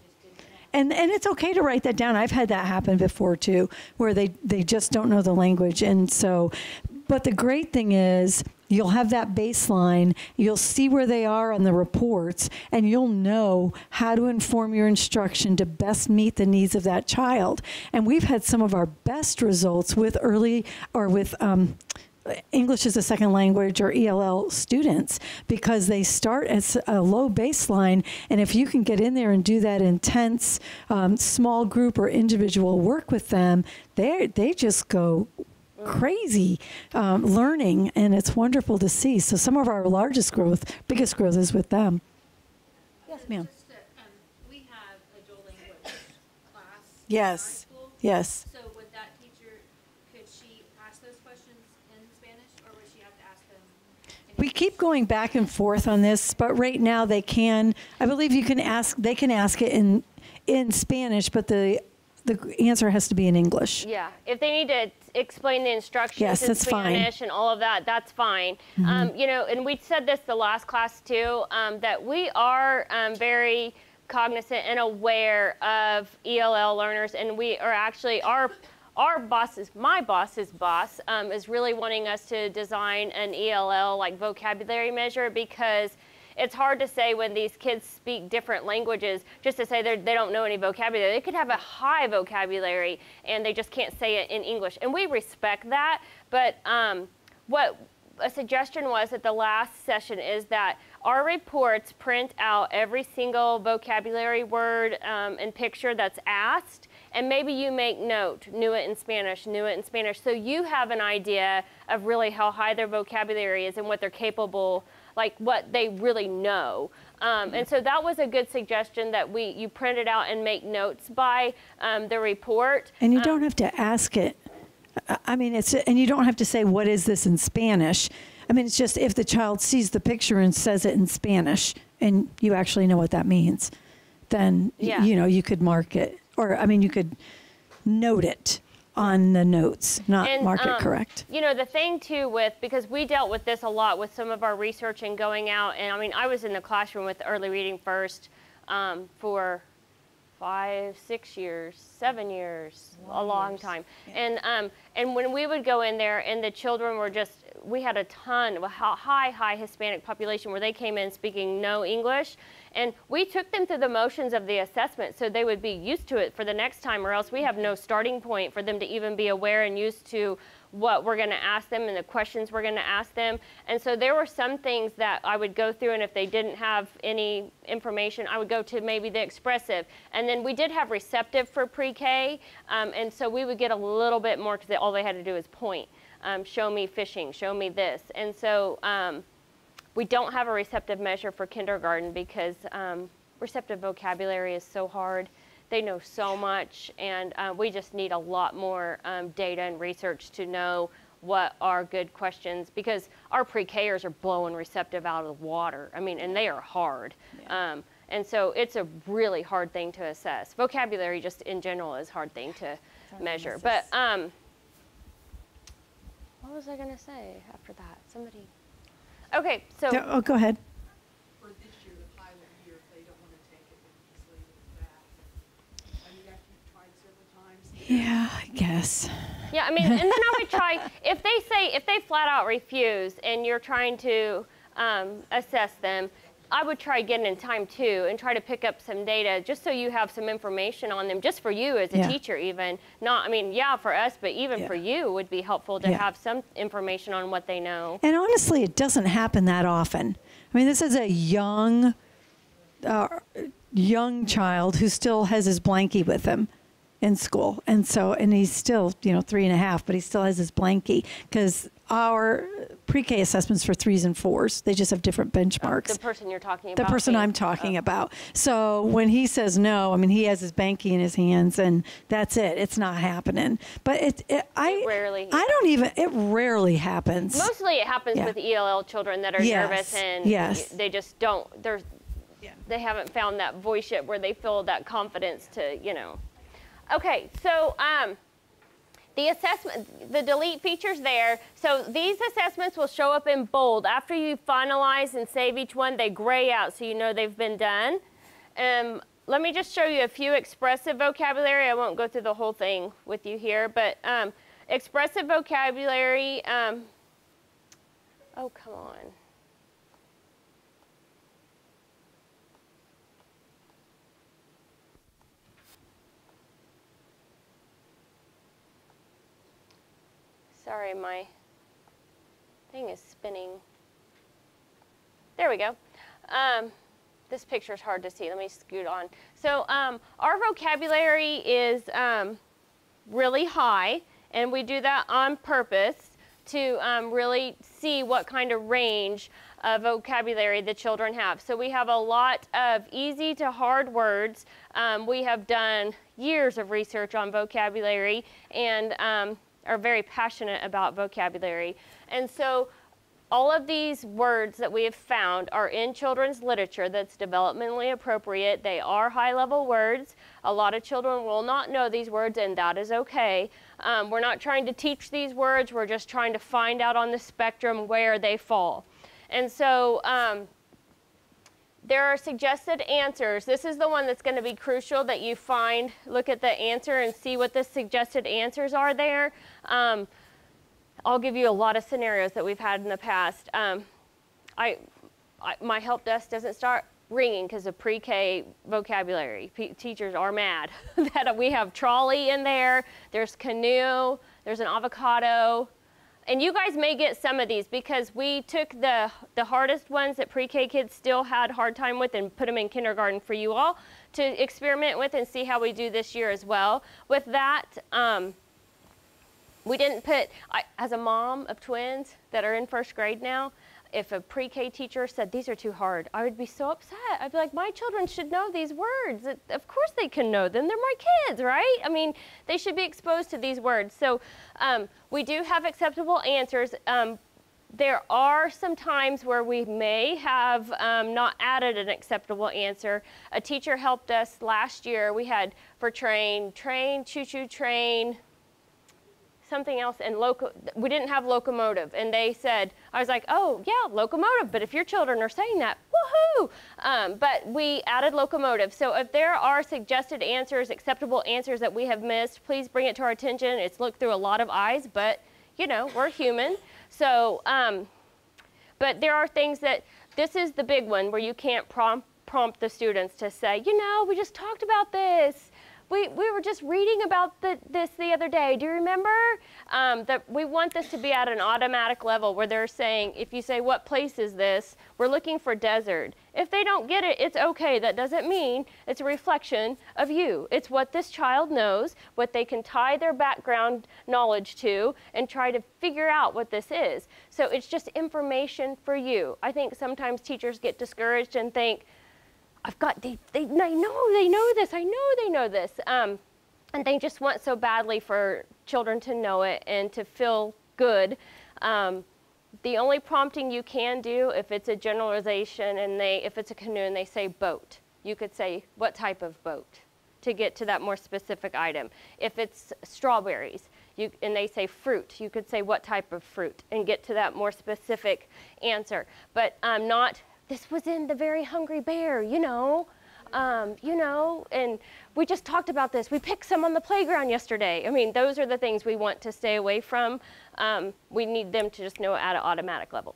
A: And it's okay to write that down. I've had that happen before, too, where they just don't know the language. And so, but the great thing is you'll have that baseline. You'll see where they are on the reports, and you'll know how to inform your instruction to best meet the needs of that child. And we've had some of our best results with English as a second language or ELL students because they start as a low baseline, and if you can get in there and do that intense small group or individual work with them, they just go crazy learning, and it's wonderful to see. So some of our biggest growth is with them. Yes, ma'am.
F: We have a dual language class.
A: Yes.
F: In our school.
A: Yes.
F: So would that teacher, could she ask those questions in Spanish, or would she have to ask them in
A: We keep going back and forth on this, but right now they can. I believe they can ask it in Spanish, but the answer has to be in English.
D: Yeah, if they need to explain the instructions
A: Yes,
D: in
A: that's
D: Spanish
A: fine.
D: and all of that, that's fine. And we said this the last class too, that we are very cognizant and aware of ELL learners, and we are actually, our bosses, my boss's boss, is really wanting us to design an ELL like vocabulary measure, because it's hard to say when these kids speak different languages, just to say they don't know any vocabulary. They could have a high vocabulary and they just can't say it in English. And we respect that, but what a suggestion was at the last session is that our reports print out every single vocabulary word and picture that's asked, and maybe you make note, knew it in Spanish, knew it in Spanish, so you have an idea of really how high their vocabulary is and what they're capable, like what they really know. And so that was a good suggestion that you print it out and make notes by the report.
A: And you don't have to ask it. I mean, and you don't have to say, what is this in Spanish? I mean, it's just if the child sees the picture and says it in Spanish and you actually know what that means, then, you know, you could mark it. Or, I mean, you could note it on the notes, not mark it correct.
D: You know, the thing too because we dealt with this a lot with some of our research and going out, and I mean, I was in the classroom with early reading first for 5, 6 years, 7 years, a long time. Yeah. And when we would go in there and the children were we had a ton of a high Hispanic population where they came in speaking no English. And we took them through the motions of the assessment so they would be used to it for the next time, or else we have no starting point for them to even be aware and used to what we're going to ask them and the questions we're going to ask them. And so there were some things that I would go through, and if they didn't have any information, I would go to maybe the expressive. And then we did have receptive for pre-K, and so we would get a little bit more because all they had to do is point. Show me fishing, show me this. And so we don't have a receptive measure for kindergarten because receptive vocabulary is so hard. They know so much, and we just need a lot more data and research to know what are good questions, because our pre-Kers are blowing receptive out of the water. I mean, and they are hard. Yeah. And so it's a really hard thing to assess. Vocabulary just in general is a hard thing to measure. But what was I going to say after that? Somebody. Okay, so.
A: Go ahead.
G: For this year, the pilot year, if they don't want to take it, they can just leave it at that. I mean, after you've tried several times.
A: Yeah, I guess.
D: Yeah, I mean, and then I would try, if they flat out refuse and you're trying to assess them, I would try again in time too and try to pick up some data just so you have some information on them, just for you as a teacher even. Not, I mean, yeah, for us, but even for you would be helpful to have some information on what they know.
A: And honestly, it doesn't happen that often. I mean, this is a young child who still has his blankie with him in school. And he's still, 3.5, but he still has his blankie, because our pre-K assessments for 3s and 4s, they just have different benchmarks.
D: The person you're talking about.
A: The person I'm talking about. So when he says no, I mean, he has his banky in his hands, and that's it. It's not happening. But it rarely happens.
D: Mostly it happens with ELL children that are nervous and they just don't, they haven't found that voice yet where they feel that confidence to, Okay, so the assessment, the delete feature's there. So these assessments will show up in bold. After you finalize and save each one, they gray out so you know they've been done. Let me just show you a few expressive vocabulary. I won't go through the whole thing with you here, but expressive vocabulary, oh, come on. Sorry, my thing is spinning. There we go. This picture is hard to see. Let me scoot on. So our vocabulary is really high, and we do that on purpose to really see what kind of range of vocabulary the children have. So we have a lot of easy to hard words. We have done years of research on vocabulary, and are very passionate about vocabulary. And so all of these words that we have found are in children's literature that's developmentally appropriate. They are high-level words. A lot of children will not know these words, and that is okay. We're not trying to teach these words. We're just trying to find out on the spectrum where they fall. And so there are suggested answers. This is the one that's going to be crucial that you find. Look at the answer and see what the suggested answers are there. I'll give you a lot of scenarios that we've had in the past. My help desk doesn't start ringing because of pre-K vocabulary. Teachers are mad that we have trolley in there. There's canoe. There's an avocado. And you guys may get some of these because we took the hardest ones that pre-K kids still had hard time with and put them in kindergarten for you all to experiment with and see how we do this year as well. With that, we didn't put, as a mom of twins that are in first grade now, if a pre-K teacher said, these are too hard, I would be so upset. I'd be like, my children should know these words. Of course they can know them. They're my kids, right? I mean, they should be exposed to these words. So we do have acceptable answers. There are some times where we may have not added an acceptable answer. A teacher helped us last year. We had for train, choo-choo train, something else, and we didn't have locomotive. And they said, I was like, oh yeah, locomotive, but if your children are saying that, woohoo! But we added locomotive. So if there are suggested answers, acceptable answers that we have missed, please bring it to our attention. It's looked through a lot of eyes, but you know, we're human. So, but there are things that, this is the big one where you can't prompt the students to say, you know, we just talked about this. We were just reading about this the other day. Do you remember? That we want this to be at an automatic level where they're saying, if you say, what place is this? We're looking for desert. If they don't get it, it's okay. That doesn't mean it's a reflection of you. It's what this child knows, what they can tie their background knowledge to, and try to figure out what this is. So it's just information for you. I think sometimes teachers get discouraged and think, I know this, I know they know this. And they just want so badly for children to know it and to feel good. The only prompting you can do, if it's a generalization and if it's a canoe and they say boat, you could say what type of boat to get to that more specific item. If it's strawberries and they say fruit, you could say what type of fruit and get to that more specific answer. But not, this was in the Very Hungry Bear, you know, and we just talked about this. We picked some on the playground yesterday. I mean, those are the things we want to stay away from. We need them to just know at an automatic level.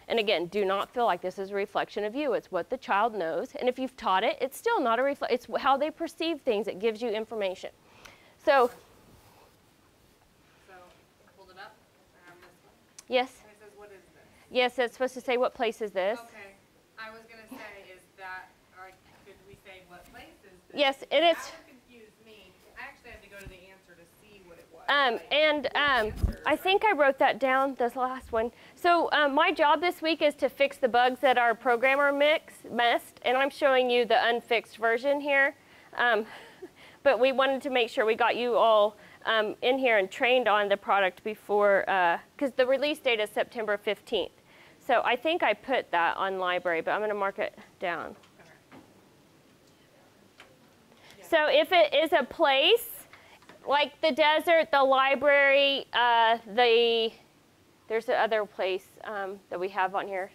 D: And again, do not feel like this is a reflection of you. It's what the child knows. And if you've taught it, it's still not a reflection. It's how they perceive things. It gives you information. So
F: hold it up. I have this one.
D: Yes?
F: And it says, what is this?
D: Yes, it's supposed to say, what place is this?
F: Okay. I was going to say, is that, or could we say, what place is this?
D: Yes, and it's...
F: That would confuse me. I actually had to go to the answer to see what it was.
D: I think I wrote that down, this last one. So my job this week is to fix the bugs that our programmer messed, and I'm showing you the unfixed version here. But we wanted to make sure we got you all in here and trained on the product before, because the release date is September 15th. So I think I put that on library, but I'm going to mark it down. So if it is a place, like the desert, the library, there's the other place that we have on here.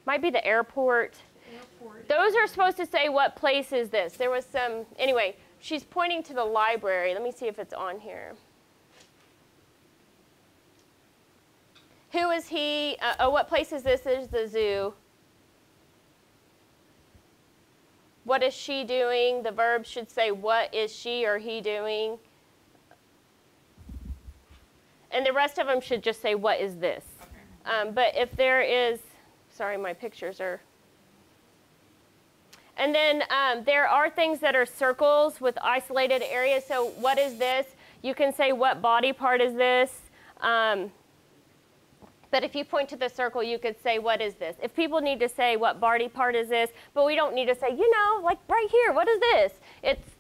D: Might be the airport. Those are supposed to say, what place is this? There was some, anyway, she's pointing to the library. Let me see if it's on here. Who is he? What place is this? Is the zoo. What is she doing? The verb should say, what is she or he doing? And the rest of them should just say, what is this? Okay. But if there is, sorry, my pictures are. And then there are things that are circles with isolated areas. So what is this? You can say, what body part is this? But if you point to the circle, you could say, what is this? If people need to say, what body part is this? But we don't need to say, you know, like right here, what is this?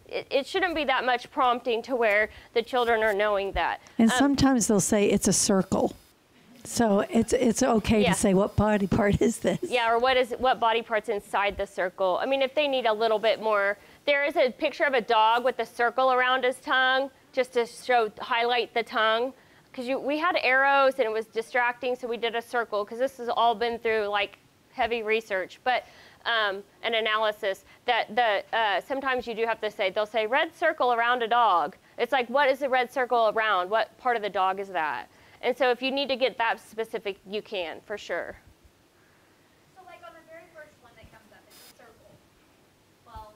D: It shouldn't be that much prompting to where the children are knowing that.
A: And sometimes they'll say it's a circle. So it's okay to say, what body part is this?
D: Yeah, or what body part's inside the circle. I mean, if they need a little bit more, there is a picture of a dog with a circle around his tongue, just to highlight the tongue. Because we had arrows and it was distracting, so we did a circle, because this has all been through like heavy research, but an analysis that sometimes you do have to say, they'll say red circle around a dog. It's like, what is the red circle around? What part of the dog is that? And so if you need to get that specific, you can, for sure.
E: So like on the very first one that comes up, it's a circle. Well,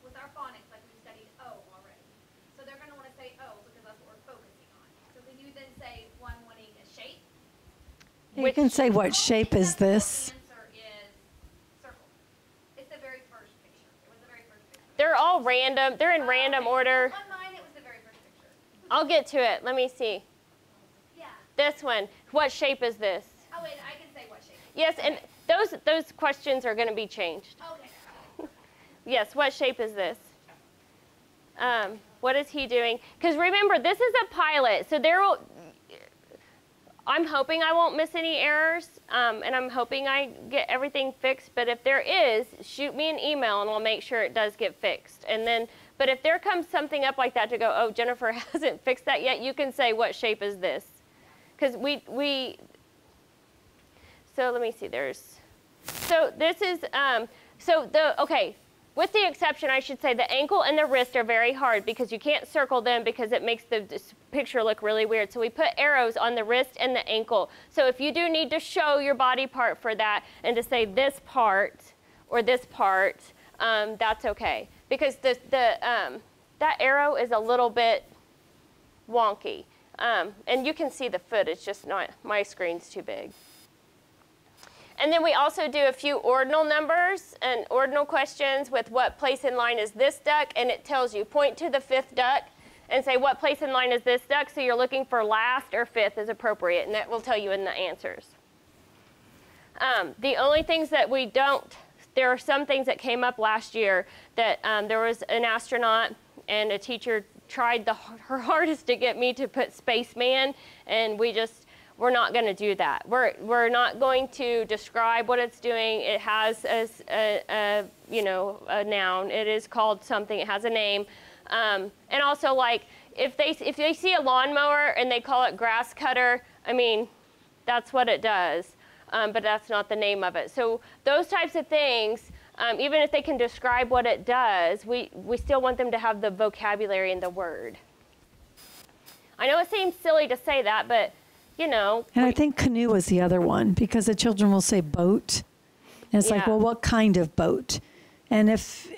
E: with our phonics, like we studied O already. So they're going to want to say O because that's what we're focusing on. So can you then say one wanting a shape
A: You can say, what shape is this?
F: The answer is circle. It's the very first picture. It was the very first picture.
D: They're all random. They're in random order.
F: On mine, it was the very first picture.
D: I'll get to it. Let me see.
F: Yeah.
D: This one. What shape is this?
F: Oh, wait, I can say what shape.
D: Yes, and those questions are going to be changed.
F: Okay.
D: Yes, what shape is this? What is he doing? Because remember, this is a pilot, so I'm hoping I won't miss any errors, and I'm hoping I get everything fixed. But if there is, shoot me an email, and I'll make sure it does get fixed. And then, but if there comes something up like that to go, oh, Jennifer hasn't fixed that yet, you can say, what shape is this? Because so let me see, so this is, okay, with the exception, I should say the ankle and the wrist are very hard because you can't circle them because it makes this picture look really weird. So we put arrows on the wrist and the ankle. So if you do need to show your body part for that and to say this part or this part, that's okay. Because that arrow is a little bit wonky. And you can see the foot, it's just not, my screen's too big. And then we also do a few ordinal numbers and ordinal questions with what place in line is this duck, and it tells you, point to the 5th duck and say what place in line is this duck, so you're looking for last or 5th is appropriate, and that will tell you in the answers. The only things that we don't, there are some things that came up last year that there was an astronaut and a teacher tried her hardest to get me to put spaceman, and we're not going to do that. We're not going to describe what it's doing. It has a noun. It is called something. It has a name. And also, like, if they see a lawnmower and they call it grass cutter, I mean, that's what it does. But that's not the name of it. So those types of things, even if they can describe what it does, we still want them to have the vocabulary in the word. I know it seems silly to say that, but you know.
A: And I think canoe was the other one because the children will say boat. And it's like, well, what kind of boat? And if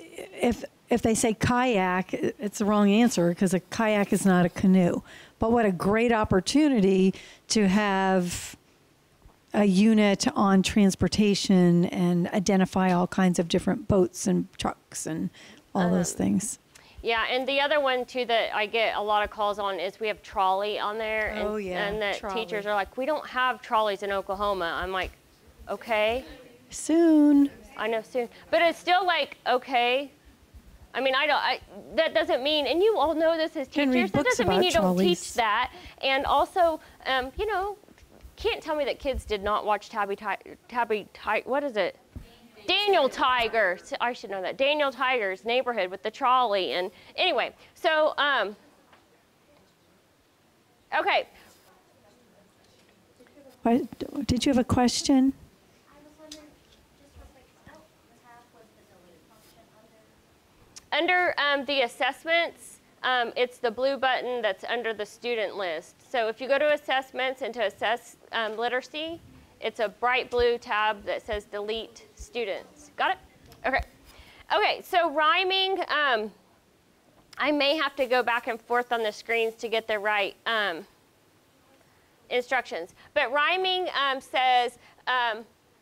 A: they say kayak, it's the wrong answer because a kayak is not a canoe. But what a great opportunity to have a unit on transportation and identify all kinds of different boats and trucks and all those things.
D: Yeah, and the other one, too, that I get a lot of calls on is we have trolley on there. And, and the teachers are like, we don't have trolleys in Oklahoma. I'm like, okay.
A: Soon.
D: I know, soon. But it's still like, okay. I mean, that doesn't mean, and you all know this as teachers, that doesn't mean you don't teach that. And also, you know, can't tell me that kids did not watch what is it? Daniel Tiger. I should know that. Daniel Tiger's Neighborhood with the trolley. And anyway, so, okay.
A: Did you have a question?
E: I was wondering, just real quick, what tab was the delete function under?
D: Under the assessments, it's the blue button that's under the student list. So if you go to assessments and to assess literacy, it's a bright blue tab that says delete students. Got it? Okay. Okay, so rhyming, I may have to go back and forth on the screens to get the right instructions. But rhyming says,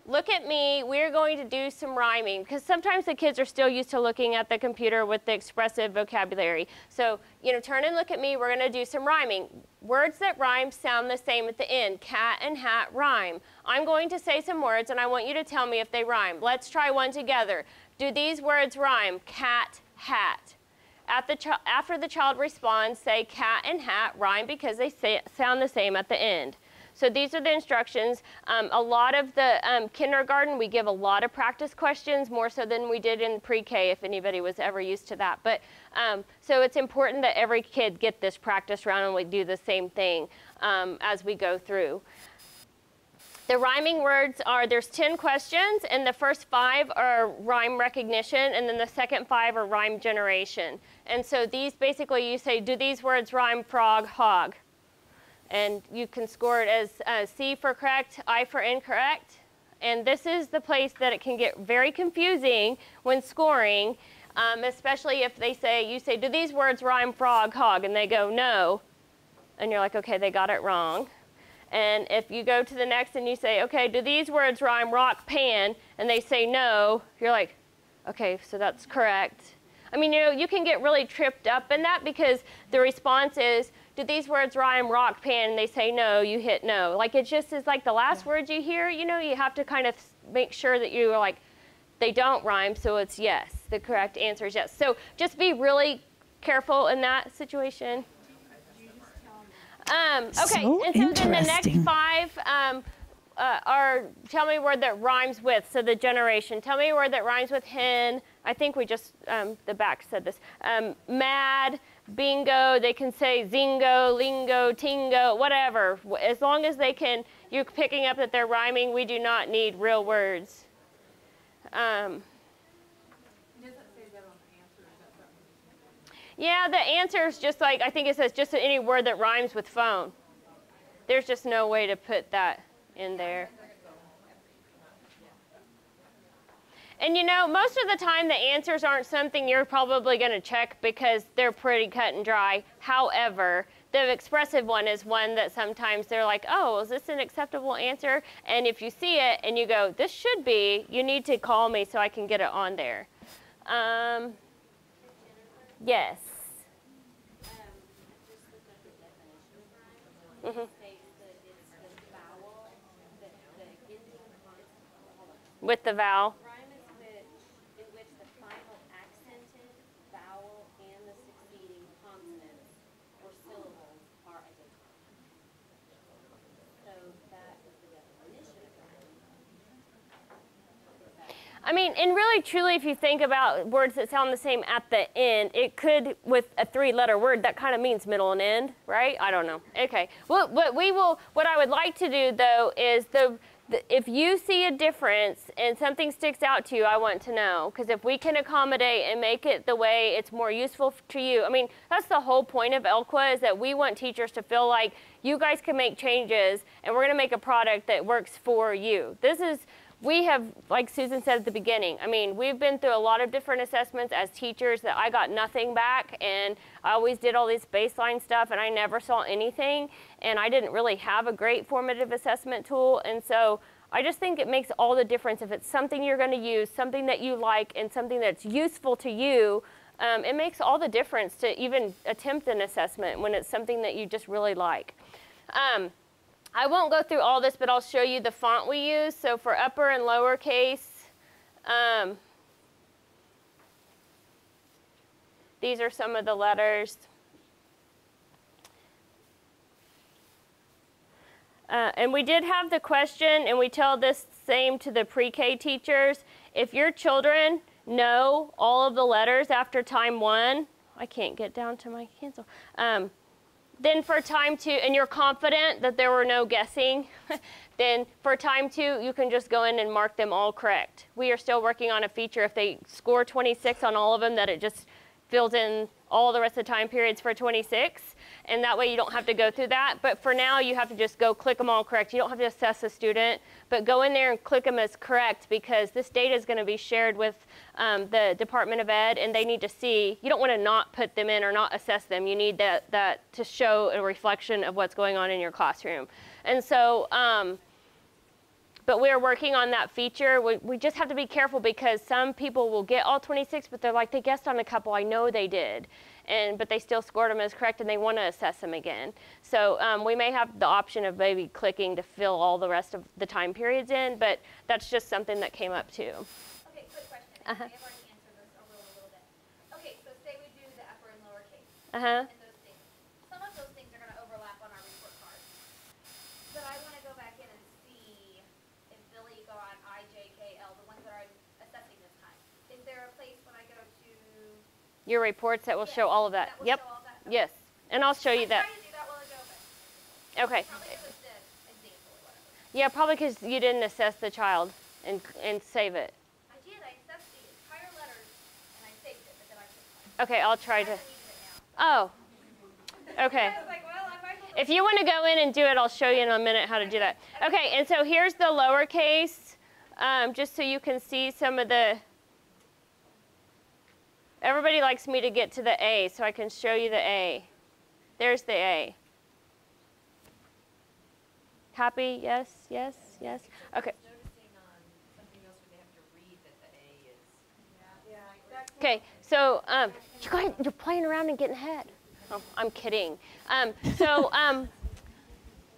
D: look at me, we're going to do some rhyming. Because sometimes the kids are still used to looking at the computer with the expressive vocabulary. So, you know, turn and look at me, we're going to do some rhyming. Words that rhyme sound the same at the end. Cat and hat rhyme. I'm going to say some words and I want you to tell me if they rhyme. Let's try one together. Do these words rhyme? Cat, hat. After the child responds, say cat and hat rhyme because they sound the same at the end. So these are the instructions. A lot of the kindergarten, we give a lot of practice questions, more so than we did in pre-K, if anybody was ever used to that. But so it's important that every kid get this practice round and we do the same thing as we go through. The rhyming words are, there's 10 questions, and the first 5 are rhyme recognition, and then the second 5 are rhyme generation. And so these basically, you say, do these words rhyme? Frog, hog. And you can score it as C for correct, I for incorrect. And this is the place that it can get very confusing when scoring, especially if you say, do these words rhyme? Frog, hog? And they go, no. And you're like, okay, they got it wrong. And if you go to the next and you say, okay, do these words rhyme rock, pan? And they say no, you're like, okay, so that's correct. I mean, you know, you can get really tripped up in that because the response is, do these words rhyme rock, pan? And they say no, you hit no. Like, it just is like the last words you hear, you know, you have to kind of make sure that you are like, they don't rhyme, so it's yes. The correct answer is yes. So just be really careful in that situation. Okay,
A: So
D: and so then the next
A: interesting.
D: 5 are tell me a word that rhymes with. So the generation. Tell me a word that rhymes with hen. I think we just, the back said this. Mad, bingo, they can say zingo, lingo, tingo, whatever. As long as they can, you're picking up that they're rhyming, we do not need real words. Yeah, the answer is just like, I think it says just any word that rhymes with phone. There's just no way to put that in there. And you know, most of the time the answers aren't something you're probably going to check because they're pretty cut and dry. However, the expressive one is one that sometimes they're like, oh, is this an acceptable answer? And if you see it and you go, this should be, you need to call me so I can get it on there. Yes. Mm-hmm. With the vowel.
E: Rhyme is in which the final accented vowel and the succeeding consonants or syllables are identical. So that is the definition of rhyme.
D: I mean, and really, truly, if you think about words that sound the same at the end, it could, with a 3-letter word, that kind of means middle and end, right? I don't know. Okay. Well, what I would like to do, though, is if you see a difference and something sticks out to you, I want to know. Because if we can accommodate and make it the way it's more useful to you, I mean, that's the whole point of ELQA, is that we want teachers to feel like you guys can make changes and we're going to make a product that works for you. We have, like Susan said at the beginning, I mean, we've been through a lot of different assessments as teachers that I got nothing back, and I always did all this baseline stuff, and I never saw anything, and I didn't really have a great formative assessment tool, and so I just think it makes all the difference if it's something you're going to use, something that you like, and something that's useful to you. It makes all the difference to even attempt an assessment when it's something that you just really like. I won't go through all this, but I'll show you the font we use. So for upper and lowercase, these are some of the letters. And we did have the question, and we tell this same to the pre-K teachers. If your children know all of the letters after time 1, I can't get down to my cancel. Then for time 2, and you're confident that there were no guessing, then for time 2, you can just go in and mark them all correct. We are still working on a feature if they score 26 on all of them, that it just fills in all the rest of the time periods for 26. And that way you don't have to go through that. But for now, you have to just go click them all correct. You don't have to assess a student, but go in there and click them as correct, because this data is going to be shared with the Department of Ed, and they need to see. You don't want to not put them in or not assess them. You need that to show a reflection of what's going on in your classroom. And so, but we're working on that feature. We just have to be careful, because some people will get all 26, but they're like, they guessed on a couple. I know they did. But they still scored them as correct, and they want to assess them again. So we may have the option of maybe clicking to fill all the rest of the time periods in, but that's just something that came up too.
E: Okay, quick question. I've already answered this a little bit. Okay, so say we do the upper and lowercase. And those things. Some of those things are going to overlap on our report cards. But I want to go back in and see if Billy got I, J, K, L, the ones that I'm assessing this time. Is there a place when I go to
D: your reports that will show all of that? Yep.
E: show all that?
D: Yes. And I'll show you that.
E: I'm trying to do that while ago, but
D: Okay.
E: probably it was the example or whatever.
D: Yeah, probably because you didn't assess the child and save it.
E: I did. I assessed the entire letters and I saved it, but then I couldn't find it.
D: Okay, I'll try to.
E: I haven't needed it now.
D: Oh. Okay.
E: I was like, well, I might as well.
D: If you want to go in and do it, I'll show you in a minute how to do that. Okay, and so here's the lowercase, just so you can see some of the. Everybody likes me to get to the A, so I can show you the A. There's the A. Happy? Yes, yes, yes. Okay. Okay, so you're playing around and getting ahead. Oh, I'm kidding.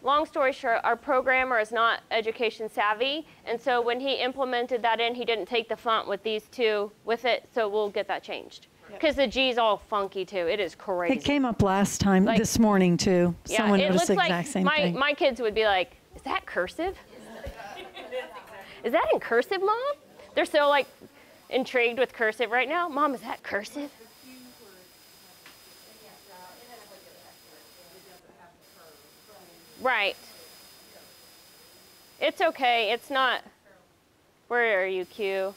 D: Long story short, our programmer is not education savvy, and so when he implemented that in, he didn't take the font with these two with it, so we'll get that changed. Because the G's all funky too. It is crazy.
A: It came up last time, this morning too.
D: Yeah,
A: Someone
D: it
A: noticed
D: looks
A: the exact same
D: like
A: thing.
D: my kids would be like, "Is that cursive? Is that in cursive, Mom?" They're so like intrigued with cursive right now. Mom, is that cursive? Right. It's okay. It's not. Where are you, Q?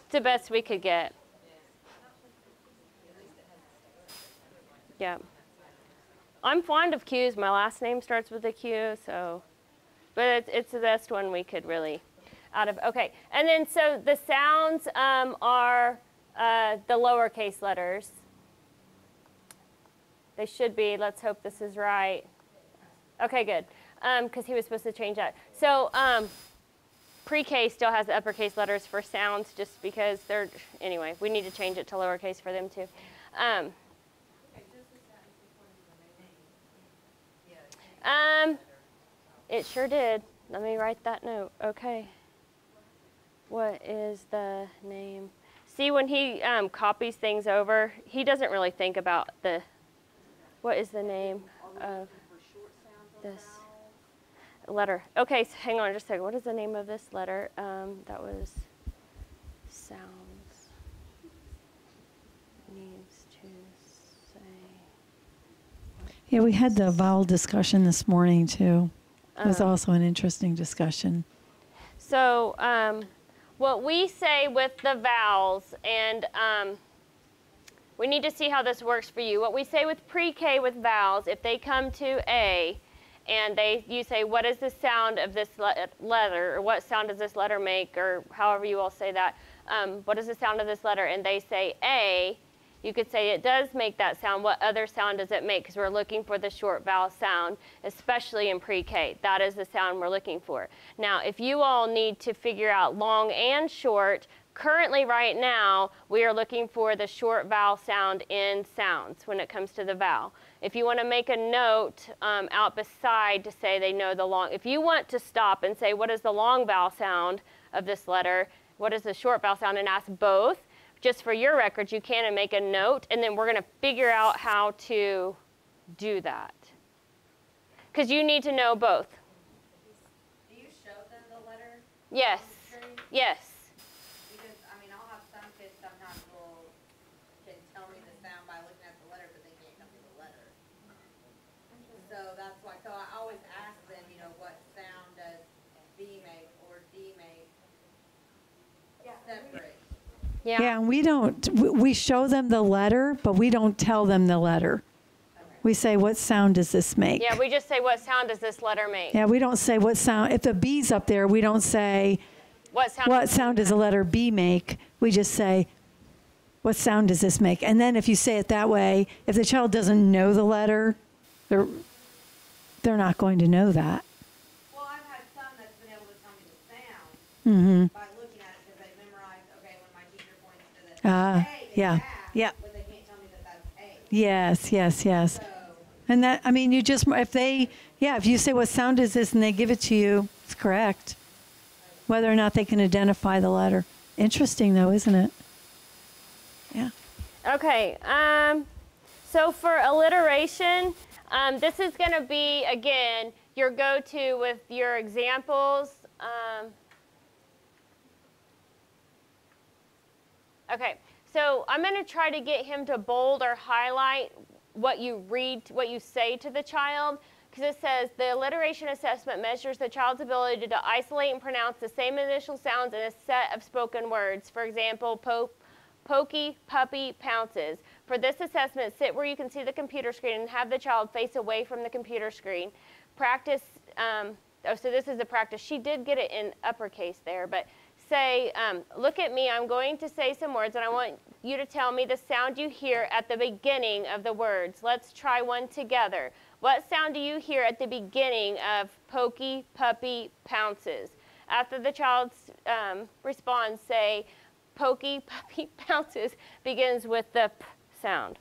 D: It's the best we could get. Yeah. I'm fond of Q's. My last name starts with a Q, so. But it's the best one we could really out of. Okay. And then so the sounds are the lowercase letters. They should be. Let's hope this is right. Okay, good. Because he was supposed to change that. So pre-K still has the uppercase letters for sounds just because they're, anyway, we need to change it to lowercase for them too. It sure did. Let me write that note. Okay. What is the name? See, when he copies things over, he doesn't really think about the, what is the name of this letter? Okay, so hang on just a second. What is the name of this letter? That was sounds. Needs to say.
A: Yeah, we had the vowel discussion this morning too. It was also an interesting discussion.
D: So what we say with the vowels, and we need to see how this works for you. What we say with pre-K with vowels, if they come to A, and you say, what is the sound of this letter, or what sound does this letter make, or however you all say that, what is the sound of this letter, and they say A, you could say it does make that sound. What other sound does it make? Because we're looking for the short vowel sound, especially in pre-K. That is the sound we're looking for. Now, if you all need to figure out long and short, currently right now, we are looking for the short vowel sound in sounds when it comes to the vowel. If you want to make a note out beside to say they know the long, if you want to stop and say, what is the long vowel sound of this letter? What is the short vowel sound? And ask both. Just for your records, you can and make a note, and then we're going to figure out how to do that. Because you need to know both.
H: Do you show them the letter?
D: Yes. Yes.
H: Because, I mean, I'll have some kids sometimes can tell me the sound by looking at the letter, but they can't tell me the letter. So that's why, so I always ask them, you know, what sound does B make or D make separate.
A: Yeah, and we show them the letter, but we don't tell them the letter. We say, what sound does this make?
D: Yeah, we just say, what sound does this letter make?
A: Yeah, we don't say what sound. If the B's up there, we don't say, what sound does the letter B make? We just say, what sound does this make? And then if you say it that way, if the child doesn't know the letter, they're not going to know that.
H: Well, I've had some that's been able to tell me the sound by looking at it because they memorized, okay, when my teacher points to the A, it's
A: yeah,
H: that,
A: yeah.
H: but they can't tell me that that's A.
A: Yes, yes, yes.
H: So,
A: And that, I mean, you just, if you say, what sound is this, and they give it to you, it's correct. Whether or not they can identify the letter. Interesting, though, isn't it? Yeah.
D: Okay. So for alliteration, this is going to be, again, your go-to with your examples. Okay. So I'm going to try to get him to bold or highlight what you read, what you say to the child, because it says the alliteration assessment measures the child's ability to isolate and pronounce the same initial sounds in a set of spoken words. For example, pokey, puppy, pounces. For this assessment, sit where you can see the computer screen and have the child face away from the computer screen. Practice, so this is the practice. She did get it in uppercase there, but say, look at me, I'm going to say some words, and I want you to tell me the sound you hear at the beginning of the words. Let's try one together. What sound do you hear at the beginning of pokey, puppy, pounces? After the child responds, say, pokey, puppy, pounces begins with the p sound.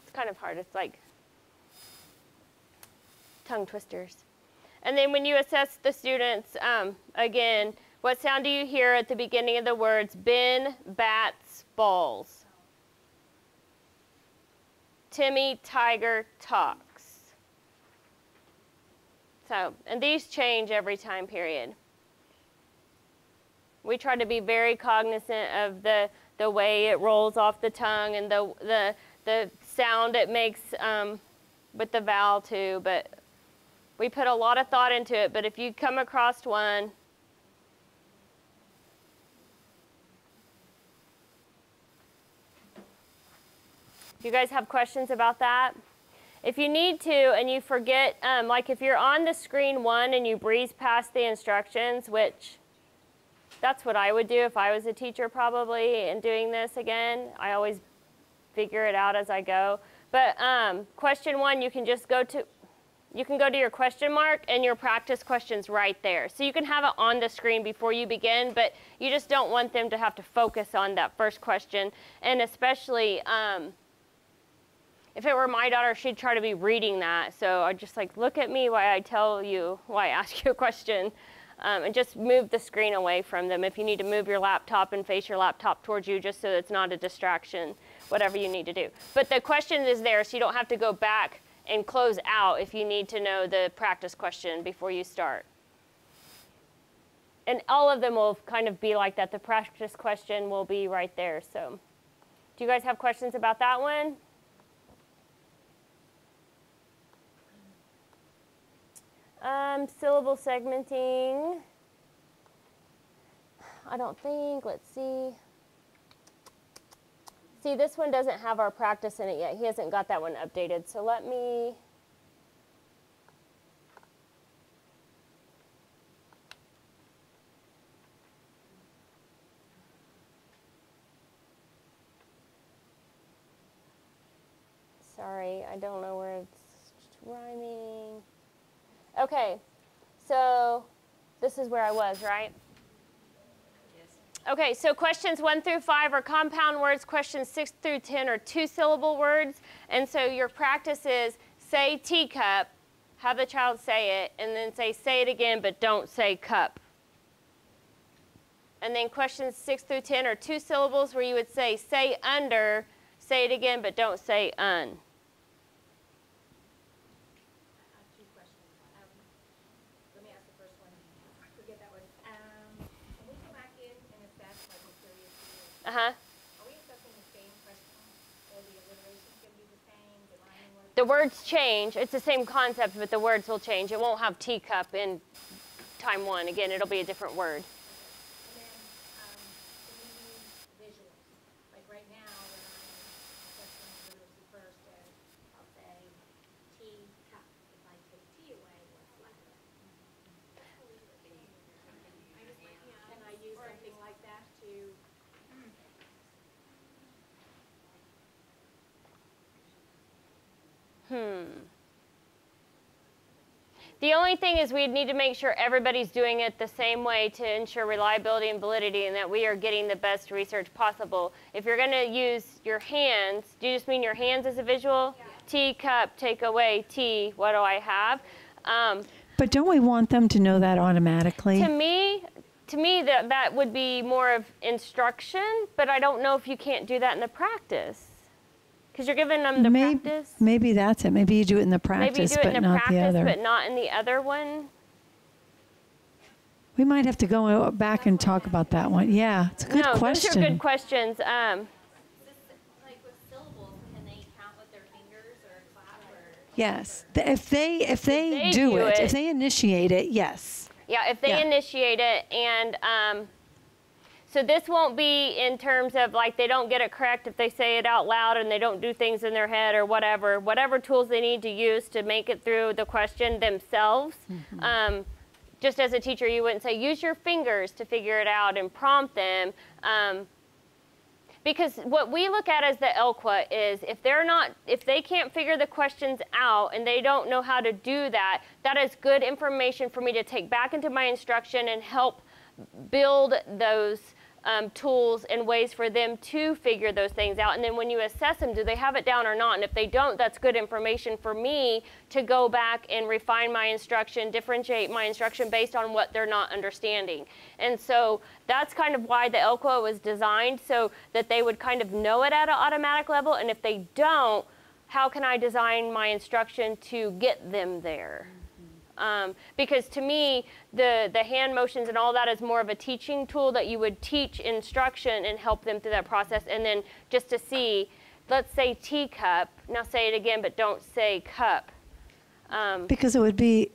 D: It's kind of hard. It's like tongue twisters. And then when you assess the students, again, what sound do you hear at the beginning of the words? Ben, bats, balls. Timmy, tiger, talks. So, and these change every time period. We try to be very cognizant of the way it rolls off the tongue and the sound it makes with the vowel too, but we put a lot of thought into it. But if you come across one, you guys have questions about that? If you need to and you forget, like if you're on the screen one and you breeze past the instructions, which that's what I would do if I was a teacher probably and doing this again. I always figure it out as I go. But question one, you can just go to your question mark and your practice questions right there. So you can have it on the screen before you begin, but you just don't want them to have to focus on that first question. And especially, if it were my daughter, she'd try to be reading that. So I'd just like, look at me while I tell you, while I ask you a question. And just move the screen away from them. If you need to move your laptop and face your laptop towards you just so it's not a distraction, whatever you need to do. But the question is there, so you don't have to go back and close out if you need to know the practice question before you start. And all of them will kind of be like that. The practice question will be right there. So do you guys have questions about that one? Syllable segmenting. I don't think, let's see. See, this one doesn't have our practice in it yet. He hasn't got that one updated. So let me. Sorry, I don't know where it's rhyming. Okay, so this is where I was, right? Yes. Okay, so questions 1 through 5 are compound words. Questions 6 through 10 are two-syllable words. And so your practice is say teacup, have the child say it, and then say it again, but don't say cup. And then questions 6 through 10 are two syllables where you would say under, say it again, but don't say un. Uh-huh. Are we assessing the same question, or the alliteration going to be the same? The words change. It's the same concept, but the words will change. It won't have teacup in time one. Again, it'll be a different word.
E: And then can you use visuals? Like right now, when I'm assessing literacy first, and I'll say teacup. If I take T away, what's left? Can I use something like that to...
D: The only thing is we'd need to make sure everybody's doing it the same way to ensure reliability and validity and that we are getting the best research possible. If you're going to use your hands, do you just mean your hands as a visual? Yeah. Tea, cup, take away, tea, what do I have?
A: But don't we want them to know that automatically?
D: To me that would be more of instruction, but I don't know if you can't do that in the practice. Because you're giving them the practice.
A: Maybe that's it. Maybe you do it in the practice, but not the other.
D: But not in the other one.
A: We might have to go back and talk about that one. Yeah, it's a good question.
D: Those are good questions.
E: Like with syllables, can they count with their fingers or clap? Or?
A: Yes, if they do it, if they initiate it, yes.
D: Yeah, if they initiate it, and so this won't be in terms of like they don't get it correct if they say it out loud and they don't do things in their head or whatever tools they need to use to make it through the question themselves. Mm-hmm. Just as a teacher, you wouldn't say use your fingers to figure it out and prompt them. Because what we look at as the ELQA is if they can't figure the questions out and they don't know how to do that, that is good information for me to take back into my instruction and help build those tools and ways for them to figure those things out. And then when you assess them, do they have it down or not? And if they don't, that's good information for me to go back and refine my instruction, differentiate my instruction based on what they're not understanding. And so that's kind of why the ELQA was designed, so that they would kind of know it at an automatic level. And if they don't, how can I design my instruction to get them there? Because to me, the hand motions and all that is more of a teaching tool that you would teach instruction and help them through that process. And then just to see, let's say teacup. Now say it again, but don't say cup.
A: Because it would be...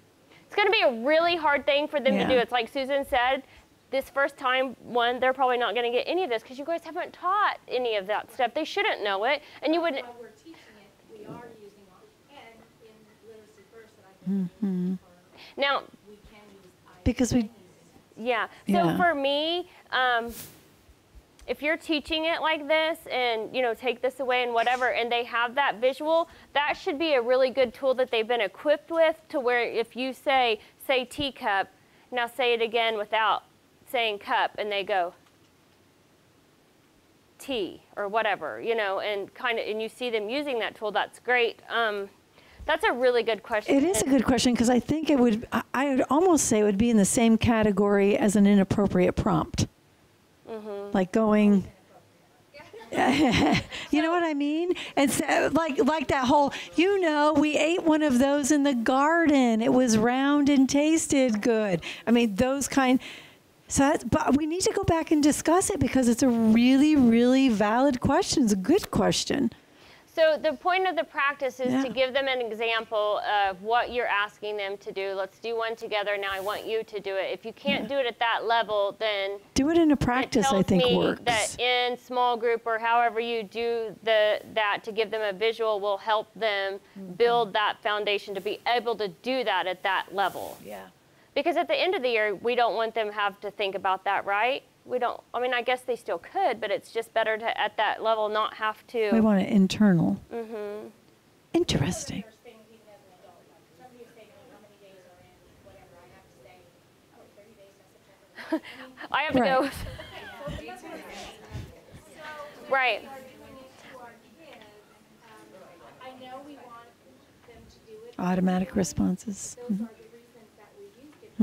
D: It's going to be a really hard thing for them to do. It's like Susan said, this first time one, they're probably not going to get any of this because you guys haven't taught any of that stuff. They shouldn't know it. And you wouldn't...
F: While we're teaching it, we are using and in Literacy First that I can
D: Now,
F: we can use
A: because we...
D: Yeah. So for me, if you're teaching it like this and, take this away and whatever, and they have that visual, that should be a really good tool that they've been equipped with, to where if you say teacup, now say it again without saying cup, and they go tea or whatever, and you see them using that tool, that's great. That's a really good question.
A: It is a good question, because I think I would almost say it would be in the same category as an inappropriate prompt. Like going, you know what I mean? And so, like that whole, we ate one of those in the garden. It was round and tasted good. I mean, those kind. But we need to go back and discuss it, because it's a really, really valid question. It's a good question.
D: So the point of the practice is to give them an example of what you're asking them to do. Let's do one together. Now I want you to do it. If you can't do it at that level, then
A: do it in a practice. I think works.
D: That in small group or however you do that to give them a visual will help them build that foundation to be able to do that at that level.
A: Yeah.
D: Because at the end of the year, we don't want them to have to think about that, right? We don't, I guess they still could, but it's just better to, at that level, not have to.
A: We want it internal. Interesting.
D: I have to go. Right.
F: I know we want them to do it.
A: Automatic responses.
F: Those are the reasons that we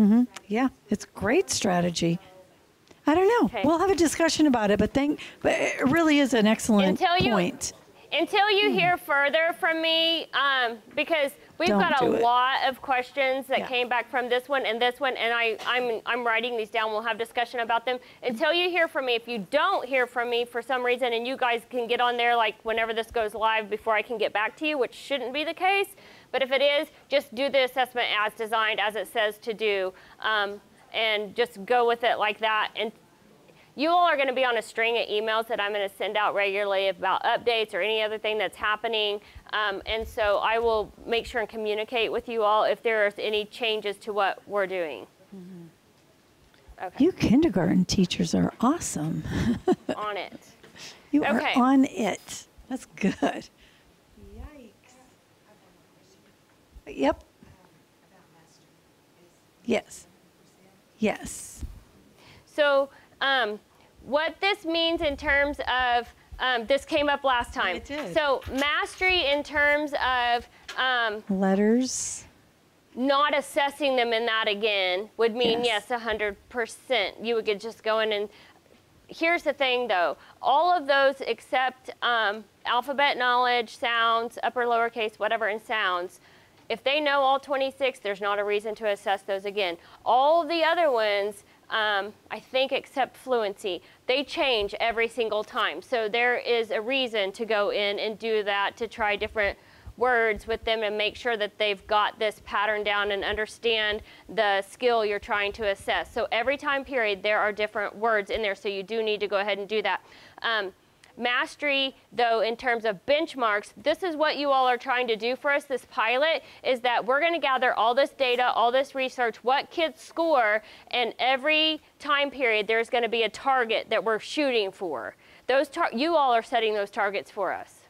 F: use it.
A: Yeah, it's a great strategy. I don't know.
D: Okay.
A: We'll have a discussion about it, but it really is an excellent point.
D: Until you hear further from me, because we've got a lot of questions that came back from this one, and I'm writing these down. We'll have discussion about them. Until you hear from me, if you don't hear from me for some reason, and you guys can get on there like whenever this goes live before I can get back to you, which shouldn't be the case, but if it is, just do the assessment as designed, as it says to do. And just go with it like that. And you all are going to be on a string of emails that I'm going to send out regularly about updates or any other thing that's happening. And so I will make sure and communicate with you all if there's any changes to what we're doing. Okay.
A: You kindergarten teachers are awesome.
D: On it.
A: You are on it. That's good. Yikes. Yep. Yes. Yes.
D: So what this means in terms of, this came up last time.
A: It did.
D: So mastery in terms of
A: letters.
D: Not assessing them in that again would mean, yes, 100%. You would just go in and, here's the thing though, all of those except alphabet knowledge, sounds, upper, lowercase, whatever, and sounds, if they know all 26, there's not a reason to assess those again. All of the other ones, I think except fluency, they change every single time. So there is a reason to go in and do that, to try different words with them and make sure that they've got this pattern down and understand the skill you're trying to assess. So every time period, there are different words in there, so you do need to go ahead and do that. Mastery, though, in terms of benchmarks, this is what you all are trying to do for us, this pilot, is that we're going to gather all this data, all this research, what kids score, and every time period there's going to be a target that we're shooting for. you all are setting those targets for us.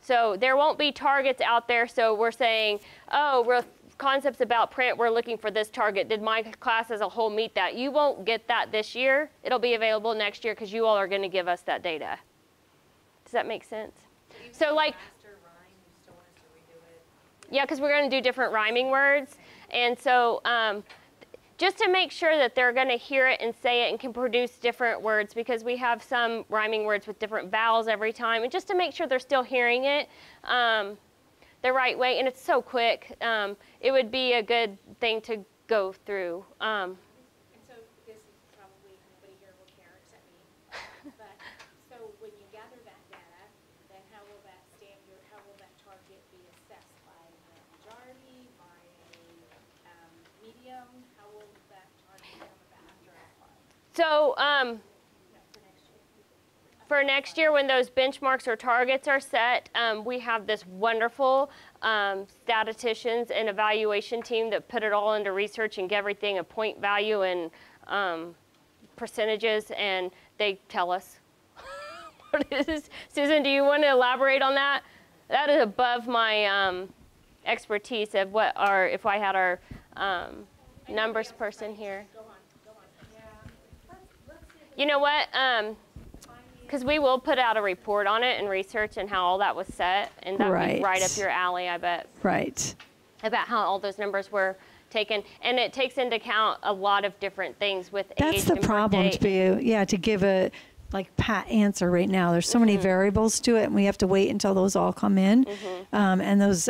D: So there won't be targets out there. So we're saying, oh, concepts about print, we're looking for this target. Did my class as a whole meet that? You won't get that this year. It'll be available next year because you all are going to give us that data. Does that make sense? So like, yeah, because we're going to do different rhyming words. And so just to make sure that they're going to hear it and say it and can produce different words, because we have some rhyming words with different vowels every time, and just to make sure they're still hearing it the right way. And it's so quick. It would be a good thing to go through.
E: And so this is probably nobody here will care except me. But so when you gather that data, then how will that target be assessed by a majority, by a medium? How will that target come about?
D: So for next year, when those benchmarks or targets are set, we have this wonderful statisticians and evaluation team that put it all into research and give everything a point value and percentages, and they tell us what it is. Susan, do you want to elaborate on that? That is above my expertise of what if I had our numbers person here. You know what? Because we will put out a report on it and research and how all that was set, and that would be right up your alley, I bet.
A: Right.
D: About how all those numbers were taken, and it takes into account a lot of different things with age.
A: That's the problem to give a pat answer right now. There's so many variables to it, and we have to wait until those all come in, and those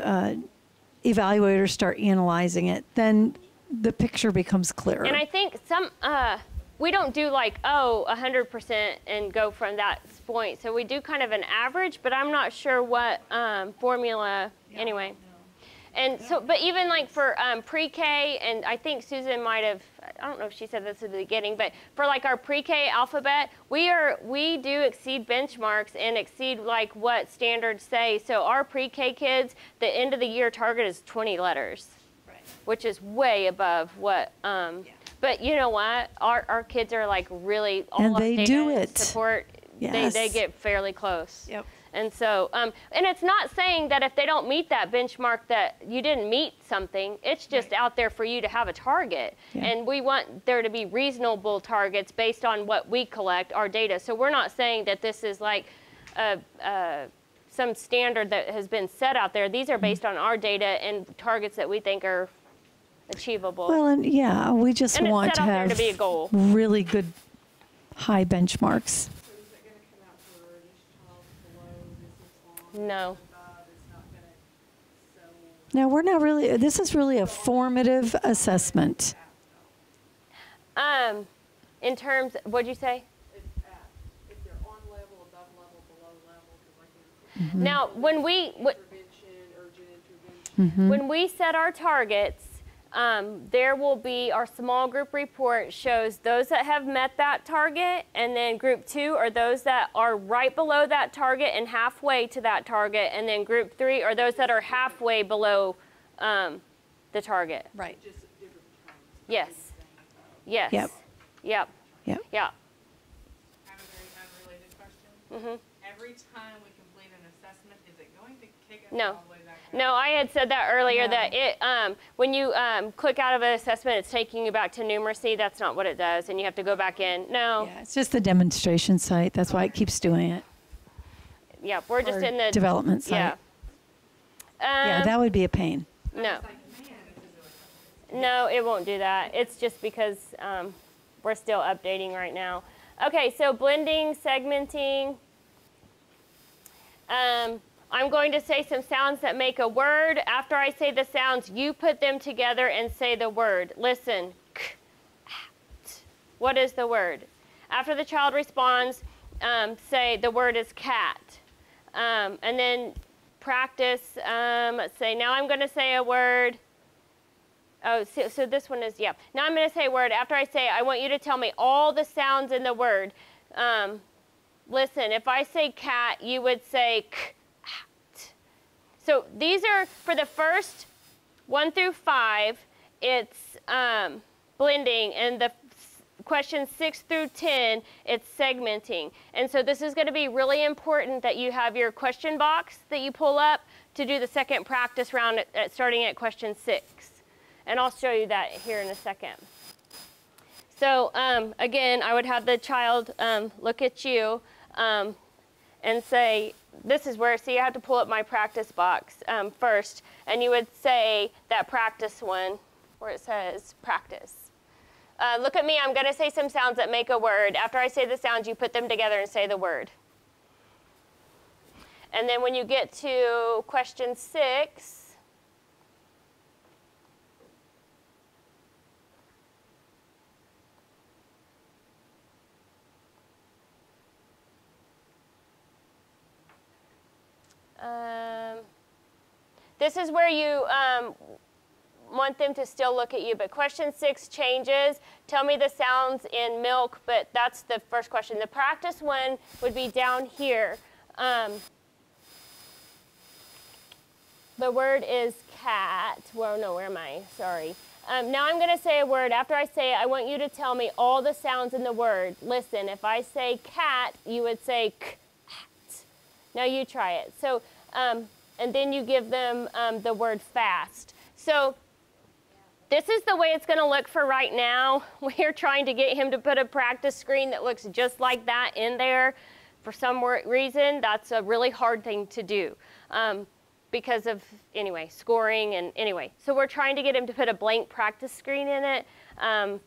A: evaluators start analyzing it. Then the picture becomes clearer.
D: And I think we don't do 100% and go from that point. So we do kind of an average, but I'm not sure what formula anyway. And so, but even for pre-K, and I think Susan might have, I don't know if she said this at the beginning, but for our pre-K alphabet, we do exceed benchmarks and exceed what standards say. So our pre-K kids, the end of the year target is 20 letters, which is way above what. But you know what? Our kids are really all
A: and they do it.
D: Support.
A: Yes.
D: They get fairly close.
A: Yep.
D: And so, and it's not saying that if they don't meet that benchmark that you didn't meet something. It's just out there for you to have a target. Yeah. And we want there to be reasonable targets based on what we collect, our data. So we're not saying that this is some standard that has been set out there. These are based on our data and targets that we think are achievable.
A: Well, and we just want to have
D: be a goal.
A: Really good high benchmarks.
D: No.
A: No, we're not really. This is really a formative assessment.
D: In terms, what'd you say?
G: If they're on level, above level, below level.
D: Now, when we when we set our targets, there will be our small group report shows those that have met that target, and then group 2 are those that are right below that target and halfway to that target, and then group 3 are those that are halfway below the target.
A: Right.
D: Yes. Yes.
A: Yep.
D: Yep.
A: Yep.
D: Yeah.
I: I have a very unrelated question. Every time we complete an assessment, is it going to kick us all the way back?
D: No, I had said that earlier that it when you click out of an assessment, it's taking you back to numeracy. That's not what it does, and you have to go back in. No.
A: Yeah, it's just the demonstration site. That's why it keeps doing it.
D: Yeah, we're just in the
A: development site.
D: Yeah.
A: That would be a pain.
D: No. No, it won't do that. It's just because we're still updating right now. Okay, so blending, segmenting. I'm going to say some sounds that make a word. After I say the sounds, you put them together and say the word. Listen. What is the word? After the child responds, say the word is cat. And then practice. Let's say, now I'm going to say a word. Oh, so this one is, yeah. Now I'm going to say a word. After I say it, I want you to tell me all the sounds in the word. Listen, if I say cat, you would say cat. So these are, for the first 1 through 5, it's blending. And the questions 6 through 10, it's segmenting. And so this is going to be really important that you have your question box that you pull up to do the second practice round starting at question 6. And I'll show you that here in a second. So again, I would have the child look at you and say, this is where, see, I have to pull up my practice box first. And you would say that practice one where it says practice. Look at me, I'm going to say some sounds that make a word. After I say the sounds, you put them together and say the word. And then when you get to question 6, this is where you want them to still look at you, but question 6 changes. Tell me the sounds in milk, but that's the first question. The practice one would be down here. The word is cat. Well, no, where am I? Sorry. Now I'm going to say a word. After I say it, I want you to tell me all the sounds in the word. Listen, if I say cat, you would say cat. Now you try it. So, and then you give them the word fast. So this is the way it's going to look for right now. We're trying to get him to put a practice screen that looks just like that in there. For some reason, that's a really hard thing to do because of, anyway, scoring and anyway. So we're trying to get him to put a blank practice screen in it. And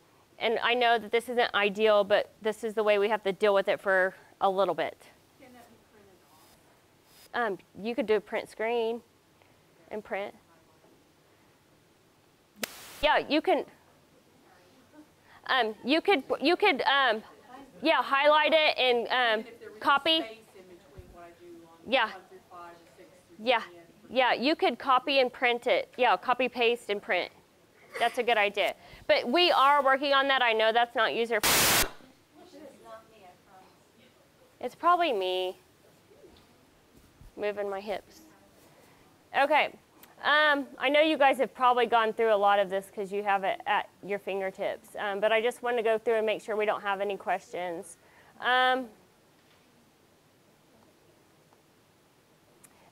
D: I know that this isn't ideal, but this is the way we have to deal with it for a little bit.
G: Can that be printed off?
D: You could do a print screen and print. Yeah, you can. You could yeah, highlight it and copy. Yeah. Yeah, you could copy and print it. Yeah, copy, paste, and print. That's a good idea. But we are working on that. I know that's not user. It's probably me moving my hips. Okay. I know you guys have probably gone through a lot of this because you have it at your fingertips, but I just want to go through and make sure we don't have any questions.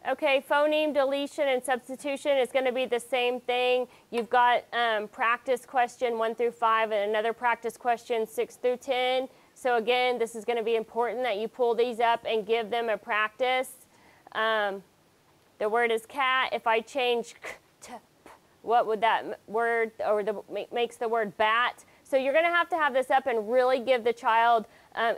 D: Okay, phoneme, deletion, and substitution is going to be the same thing. You've got practice question 1 through 5 and another practice question 6 through 10. So again, this is going to be important that you pull these up and give them a practice. The word is cat. If I change k to p, what would that word, or makes the word bat? So you're going to have this up and really give the child,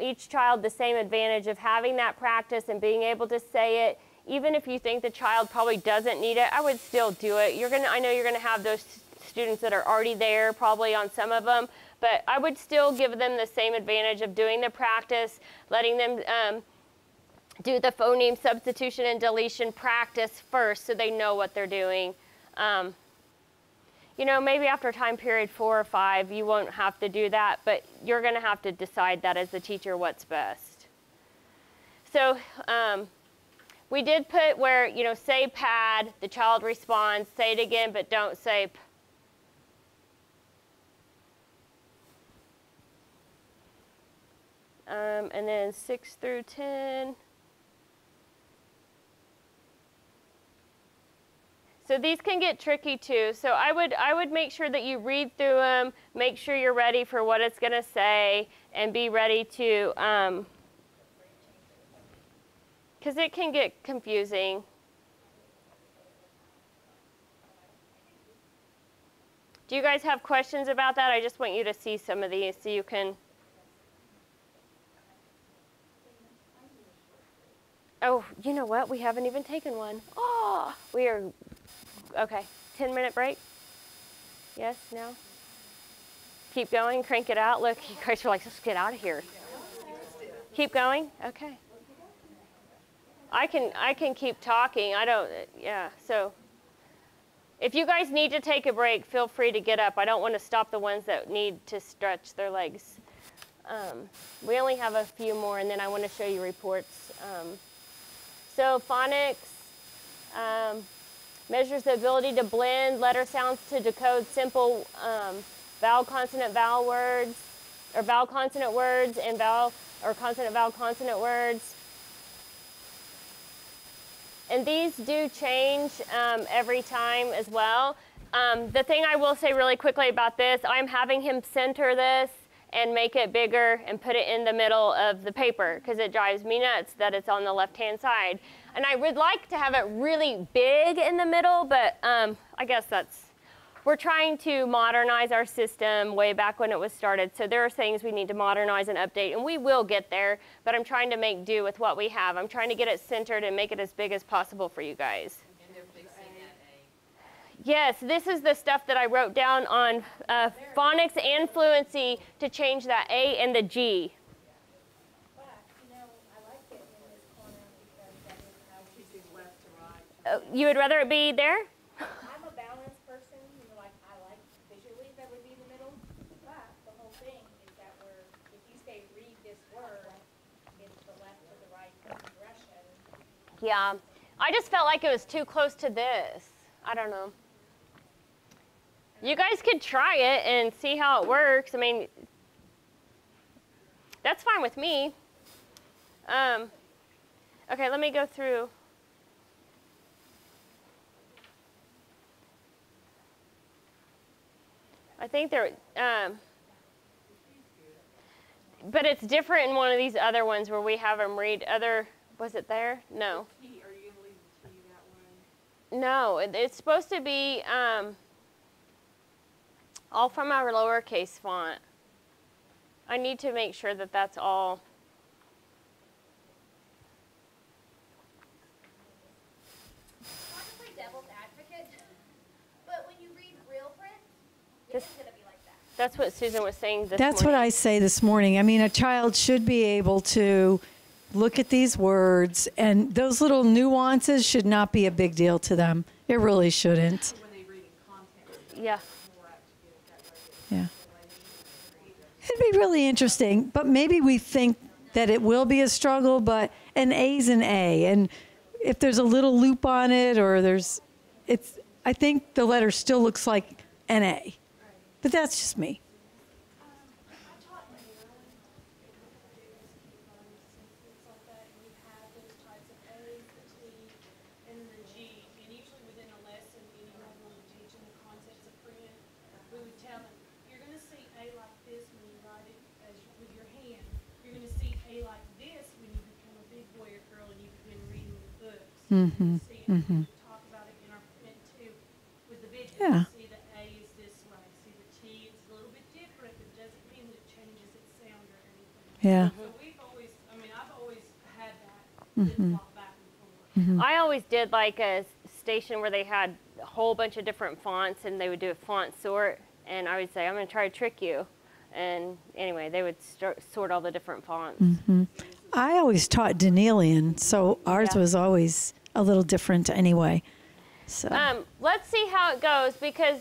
D: each child, the same advantage of having that practice and being able to say it. Even if you think the child probably doesn't need it, I would still do it. I know you're going to have those students that are already there probably on some of them, but I would still give them the same advantage of doing the practice, letting them do the phoneme substitution and deletion practice first so they know what they're doing. You know, maybe after time period 4 or 5, you won't have to do that, but you're going to have to decide that as the teacher what's best. So we did put where, you know, say pad, the child responds, say it again, but don't say p. And then 6 through 10. So these can get tricky too. So I would make sure that you read through them, make sure you're ready for what it's going to say, and be ready to, because it can get confusing. Do you guys have questions about that? I just want you to see some of these so you can. Oh, you know what? We haven't even taken one. Oh, we are. Okay, 10-minute break? Yes, no? Keep going, crank it out. Look, you guys are like, let's get out of here. Keep going? Okay. I can keep talking. I don't, yeah, so. If you guys need to take a break, feel free to get up. I don't want to stop the ones that need to stretch their legs. We only have a few more, and then I want to show you reports. So phonics. Measures the ability to blend letter sounds to decode simple vowel, consonant, vowel words. or vowel consonant words and vowel or consonant vowel consonant words. And these do change every time as well. The thing I will say really quickly about this, I'm having him center this and make it bigger and put it in the middle of the paper because it drives me nuts that it's on the left-hand side. And I would like to have it really big in the middle, but I guess we're trying to modernize our system way back when it was started. So there are things we need to modernize and update, and we will get there, but I'm trying to make do with what we have. I'm trying to get it centered and make it as big as possible for you guys.
I: And they're fixing that A.
D: Yes, this is the stuff that I wrote down on phonics and fluency to change that A and the G. You would rather it be there?
E: I'm a balanced person, like I like visually that would be in the middle, but the whole thing is that if you say read this word, it's the left or the right progression.
D: Yeah, I just felt like it was too close to this. I don't know. You guys could try it and see how it works. I mean, that's fine with me. Okay, let me go through. I think they're, but it's different in one of these other ones where we have them read other, was it there? No.
I: Are you going to leave the T that way?
D: No, it's supposed to be all from our lowercase font. I need to make sure that that's all.
E: Not to play devil's advocate, but when you read real print, it's going to be like that.
D: That's what Susan was saying this
A: That's what
D: morning.
A: I say this morning. I mean, a child should be able to look at these words, and those little nuances should not be a big deal to them. It really shouldn't.
I: When they read in context,
D: Yeah.
I: more apt to get that right.
A: Yeah. It'd be really interesting, but maybe we think that it will be a struggle, but an A's an A. And if there's a little loop on it or I think the letter still looks like an A. But that's just me. Mm-hmm. Mm-hmm.
E: Talk about it in our print too with the video.
A: Yeah.
E: See the A is this way. See the T is a little bit different, but it doesn't mean that it changes its sound or anything.
A: Yeah.
E: So I've always had that
A: Mm-hmm.
E: flip-flop back and forth.
D: I always did like a station where they had a whole bunch of different fonts and they would do a font sort, and I would say, I'm going to try to trick you. And anyway, they would sort all the different fonts.
A: Mm-hmm. I always taught Deletion, so ours
D: Yeah.
A: was always a little different anyway. So
D: Let's see how it goes because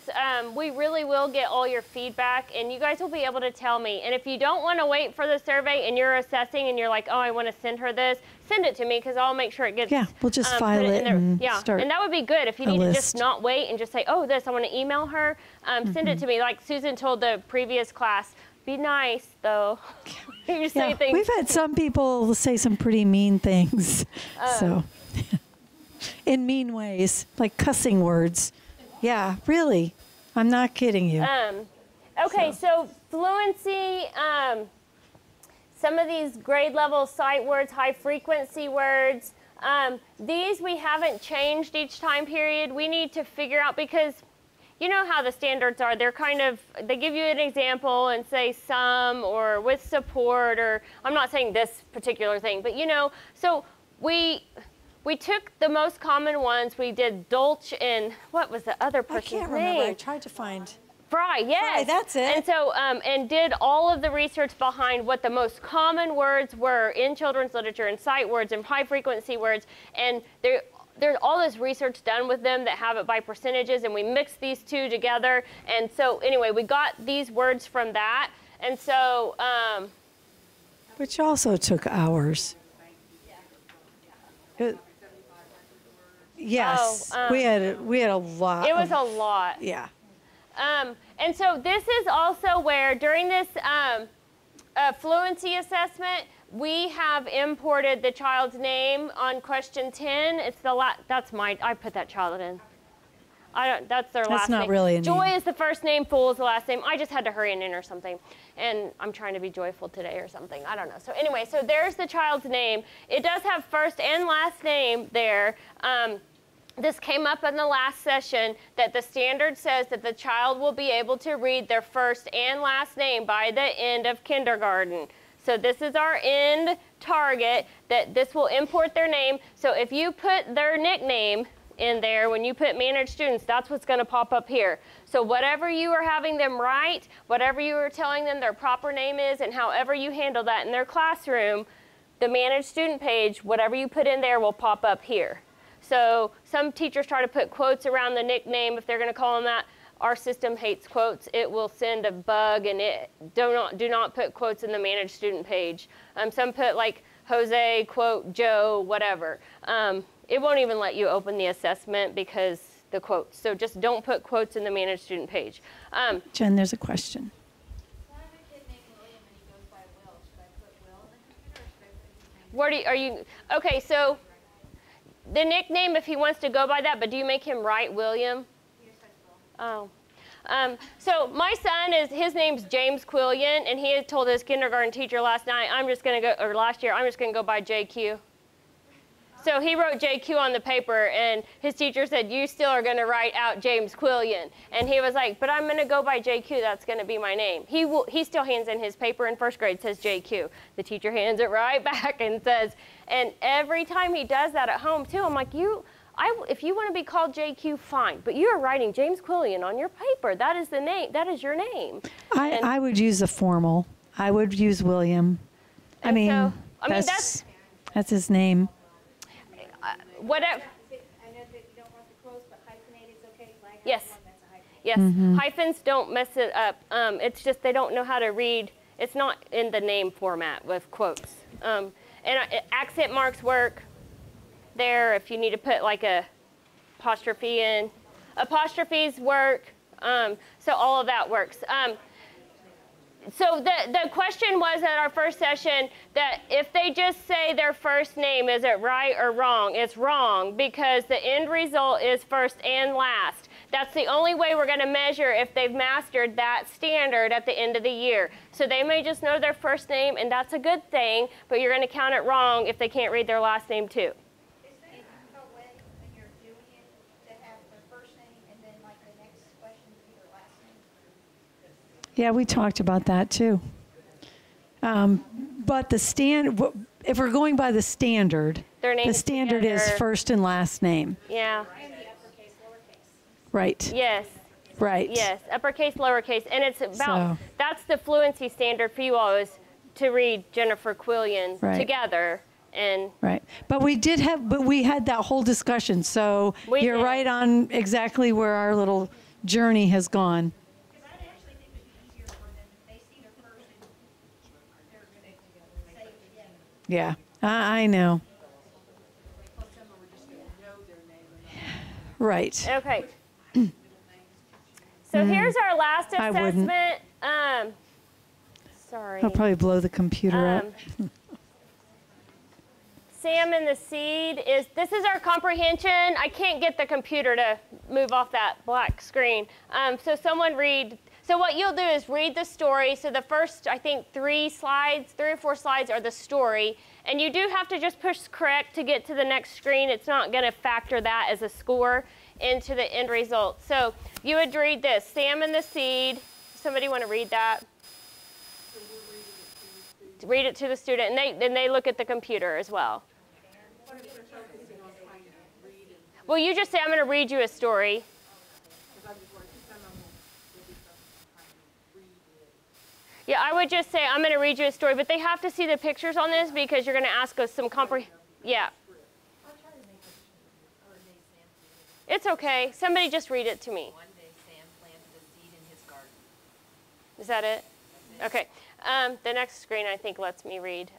D: we really will get all your feedback and you guys will be able to tell me. And if you don't want to wait for the survey and you're assessing and you're like, oh, I want to send her this, send it to me because I'll make sure it gets
A: yeah, we'll just file it and start.
D: And that would be good if you
A: a
D: need to
A: list.
D: just not wait and just say, oh, this, I want to email her. Send it to me. Like Susan told the previous class, be nice though. You say
A: Yeah,
D: things.
A: we've had some people say some pretty mean things. So in mean ways, like cussing words. Yeah, really. I'm not kidding you.
D: Okay, so fluency, some of these grade level sight words, high frequency words, these we haven't changed each time period. We need to figure out because you know how the standards are. They're they give you an example and say some or with support or I'm not saying this particular thing, but you know, so we took the most common ones. We did Dolch and what was the other
A: I
D: person's
A: can't remember. I
D: name?
A: tried to find.
D: Fry, yes.
A: Fry, that's it.
D: And so, and did all of the research behind what the most common words were in children's literature and sight words and high frequency words. And there's all this research done with them that have it by percentages, and we mixed these two together. And so, anyway, we got these words from that. And so,
A: Which also took hours. Yes, we had a lot.
D: it was a lot.
A: Yeah.
D: And so this is also where during this Fluency Assessment, we have imported the child's name on question 10. It's the I put that child in. That's their last name.
A: That's not really a name.
D: Joy is the first name, Fool is the last name. I just had to hurry and enter something. And I'm trying to be joyful today or something. I don't know. So anyway, so there's the child's name. It does have first and last name there. This came up in the last session that the standard says that the child will be able to read their first and last name by the end of kindergarten. So this is our end target, that this will import their name. So if you put their nickname in there, when you put managed students, that's what's going to pop up here. So whatever you are having them write, whatever you are telling them their proper name is, and however you handle that in their classroom, the managed student page, whatever you put in there will pop up here. So some teachers try to put quotes around the nickname if they're going to call them that. Our system hates quotes. It will send a bug, and it do not put quotes in the managed student page. Some put like Jose, quote, Joe, whatever. It won't even let you open the assessment because the quotes. So just don't put quotes in the managed student page.
A: Jen, there's a question.
F: So I have a kid named William and he goes by Will. Should I put Will in the computer or should I put his name?
D: What are you? Okay, so the nickname, if he wants to go by that, but do you make him write William?
F: He just says Will.
D: Oh. So my son his name's James Quillian, and he had told his kindergarten teacher last year, I'm just going to go by JQ. So he wrote JQ on the paper, and his teacher said, you still are going to write out James Quillian. And he was like, but I'm going to go by JQ. That's going to be my name. He still hands in his paper in first grade, says JQ. The teacher hands it right back and says, and every time he does that at home, too, I'm like, if you want to be called JQ, fine. But you're writing James Quillian on your paper. That is the name. That is your name.
A: I would use a formal. I would use William. That's his name.
D: Whatever.
F: I know that you don't want the quotes, but hyphenated is okay. Like
D: Yes.
F: one that's a hyphen.
D: Yes.
A: Mm-hmm.
D: Hyphens don't mess it up. It's just they don't know how to read. It's not in the name format with quotes. And accent marks work there if you need to put like a apostrophe in. Apostrophes work. So all of that works. So the question was at our first session that if they just say their first name, is it right or wrong? It's wrong because the end result is first and last. That's the only way we're going to measure if they've mastered that standard at the end of the year. So they may just know their first name, and that's a good thing, but you're going to count it wrong if they can't read their last name too.
F: Is there a way when you're doing it to have their first name and then like the next question be their last name?
A: Yeah, we talked about that too. But if we're going by the standard,
D: Their names
A: the standard is
D: together.
A: first and last name.
D: Yeah.
F: And the uppercase, lowercase.
A: Right.
D: Yes.
A: Right.
D: Yes. Uppercase, lowercase, and it's about
A: So-
D: that's the fluency standard for you all is to read Jennifer Quillian
A: Right.
D: together. And
A: Right. But we had that whole discussion. So
D: We
A: you're
D: did.
A: right on exactly where our little journey has gone.
F: Because I actually think it would be easier for them if they see their first and they're going to say it together.
A: Yeah. I know.
G: Plus some are just gonna know their name and not
A: Right.
D: okay. So here's our last
A: I wouldn't.
D: assessment. Sorry.
A: I'll probably blow the computer up.
D: Sam and the seed this is our comprehension. I can't get the computer to move off that black screen. So someone read. So what you'll do is read the story. So the first, I think, 3 or 4 slides are the story. And you do have to just push correct to get to the next screen. It's not going to factor that as a score into the end result. So you would read this, Sam and the seed. Somebody want to read that? Read it to the student, and they look at the computer as well. Well, you just say, I'm going to read you a story. Yeah, I would just say, I'm going to read you a story, but they have to see the pictures on this because you're going to ask us some yeah. It's okay. Somebody just read it to me.
J: One day Sam planted a seed in his garden.
D: Is that it? Okay. The next screen, I think, lets me read.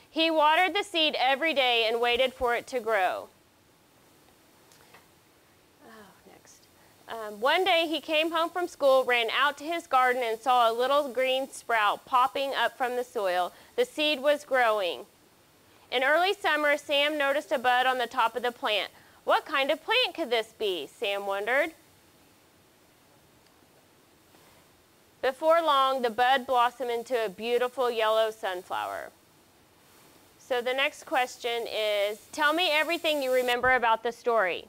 D: He watered the seed every day and waited for it to grow. Oh, next. One day he came home from school, ran out to his garden, and saw a little green sprout popping up from the soil. The seed was growing. In early summer, Sam noticed a bud on the top of the plant. What kind of plant could this be? Sam wondered. Before long, the bud blossomed into a beautiful yellow sunflower. So the next question is, tell me everything you remember about the story.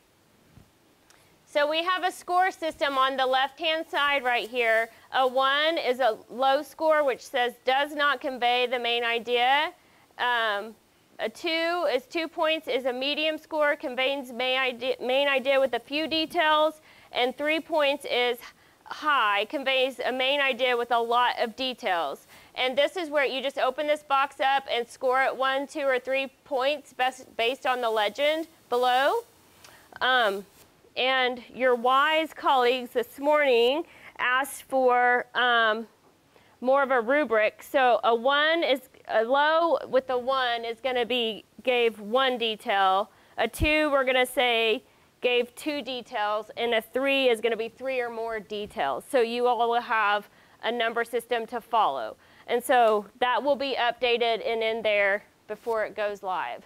D: So we have a score system on the left-hand side right here. A 1 is a low score, which says does not convey the main idea. A 2 is 2 points, is a medium score, conveys main idea with a few details. And 3 points is high, conveys a main idea with a lot of details. And this is where you just open this box up and score it 1, 2, or 3 points based on the legend below. And your wise colleagues this morning asked for more of a rubric. So a 1 is a low with the 1 is going to be gave 1 detail. A 2 we're going to say gave 2 details, and a 3 is going to be 3 or more details. So you all will have a number system to follow. And so that will be updated and in there before it goes live.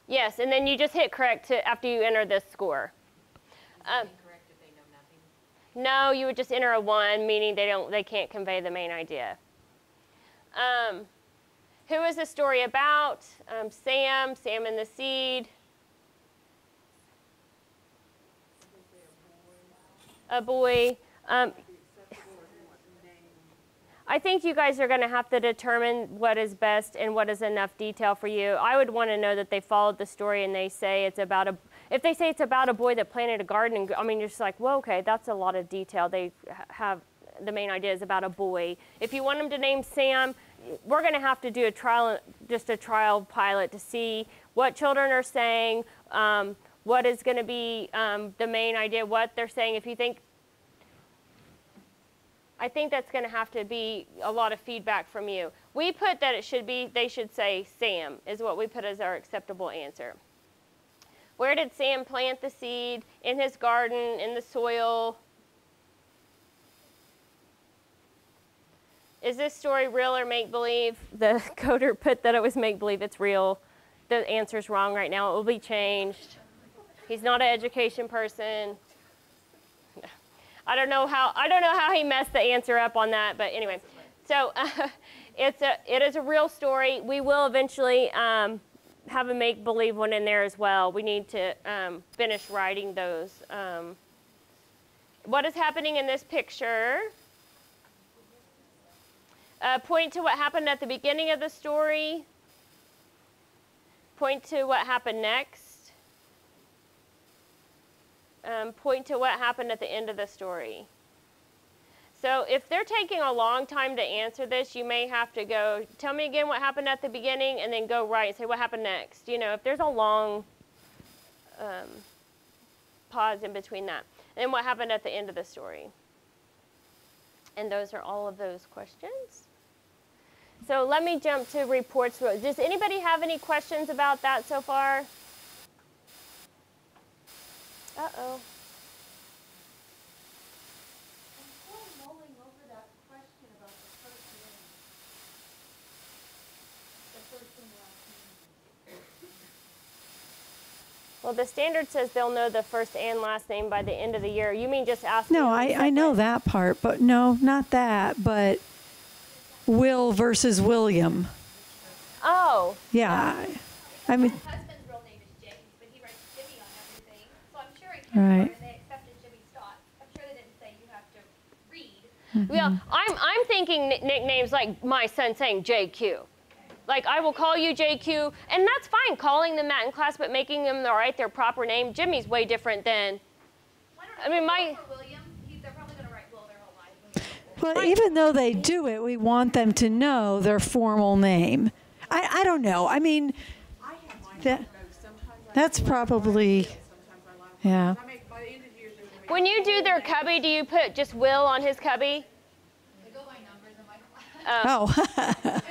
D: Yes, and then you just hit correct after you enter this score.
J: Correct if they know nothing?
D: No, you would just enter a 1, meaning they can't convey the main idea. Who is the story about? Sam and the seed. A boy. I think you guys are going to have to determine what is best and what is enough detail for you. I would want to know that they followed the story and they say it's about if they say it's about a boy that planted a garden, I mean, you're just like, well, okay, that's a lot of detail. They have, the main idea is about a boy. If you want them to name Sam, we're going to have to do a trial pilot to see what children are saying, what is going to be the main idea, what they're saying. If you think, I think that's going to have to be a lot of feedback from you. We put that they should say Sam is what we put as our acceptable answer. Where did Sam plant the seed? In his garden, in the soil. Is this story real or make-believe? The coder put that it was make-believe. It's real. The answer's wrong right now. It will be changed. He's not an education person. I don't know how he messed the answer up on that, but anyway. So it is a real story. We will eventually have a make-believe one in there as well. We need to finish writing those. What is happening in this picture? Point to what happened at the beginning of the story. Point to what happened next. Point to what happened at the end of the story. So if they're taking a long time to answer this, you may have to go, tell me again what happened at the beginning, and then go right and say what happened next. You know, if there's a long pause in between that. And then what happened at the end of the story. And those are all of those questions. So let me jump to reports. Does anybody have any questions about that so far? Uh-oh.
F: I'm still mulling over that question about the first name. The first and last name.
D: Well, the standard says they'll know the first and last name by the end of the year. You mean just ask
A: No, I know that part, but no, not that, but Will versus William.
D: Oh.
A: Yeah. I mean,
E: My husband's real name is James, but he writes Jimmy on everything. So I'm sure he can
A: Right.
E: and they accepted Jimmy's thought. I'm sure they didn't say you have to read.
D: Yeah, I'm thinking nicknames like my son saying JQ. Like, I will call you JQ, and that's fine, calling them that in class, but making them write their proper name. Jimmy's way different than, I mean, my...
E: William, they're probably going to write Will their whole life.
A: well, even though they do it, we want them to know their formal name. I don't know. I mean, that's probably, yeah.
D: When you do their cubby, do you put just Will on his cubby?
E: They go by numbers in my class.
A: Oh.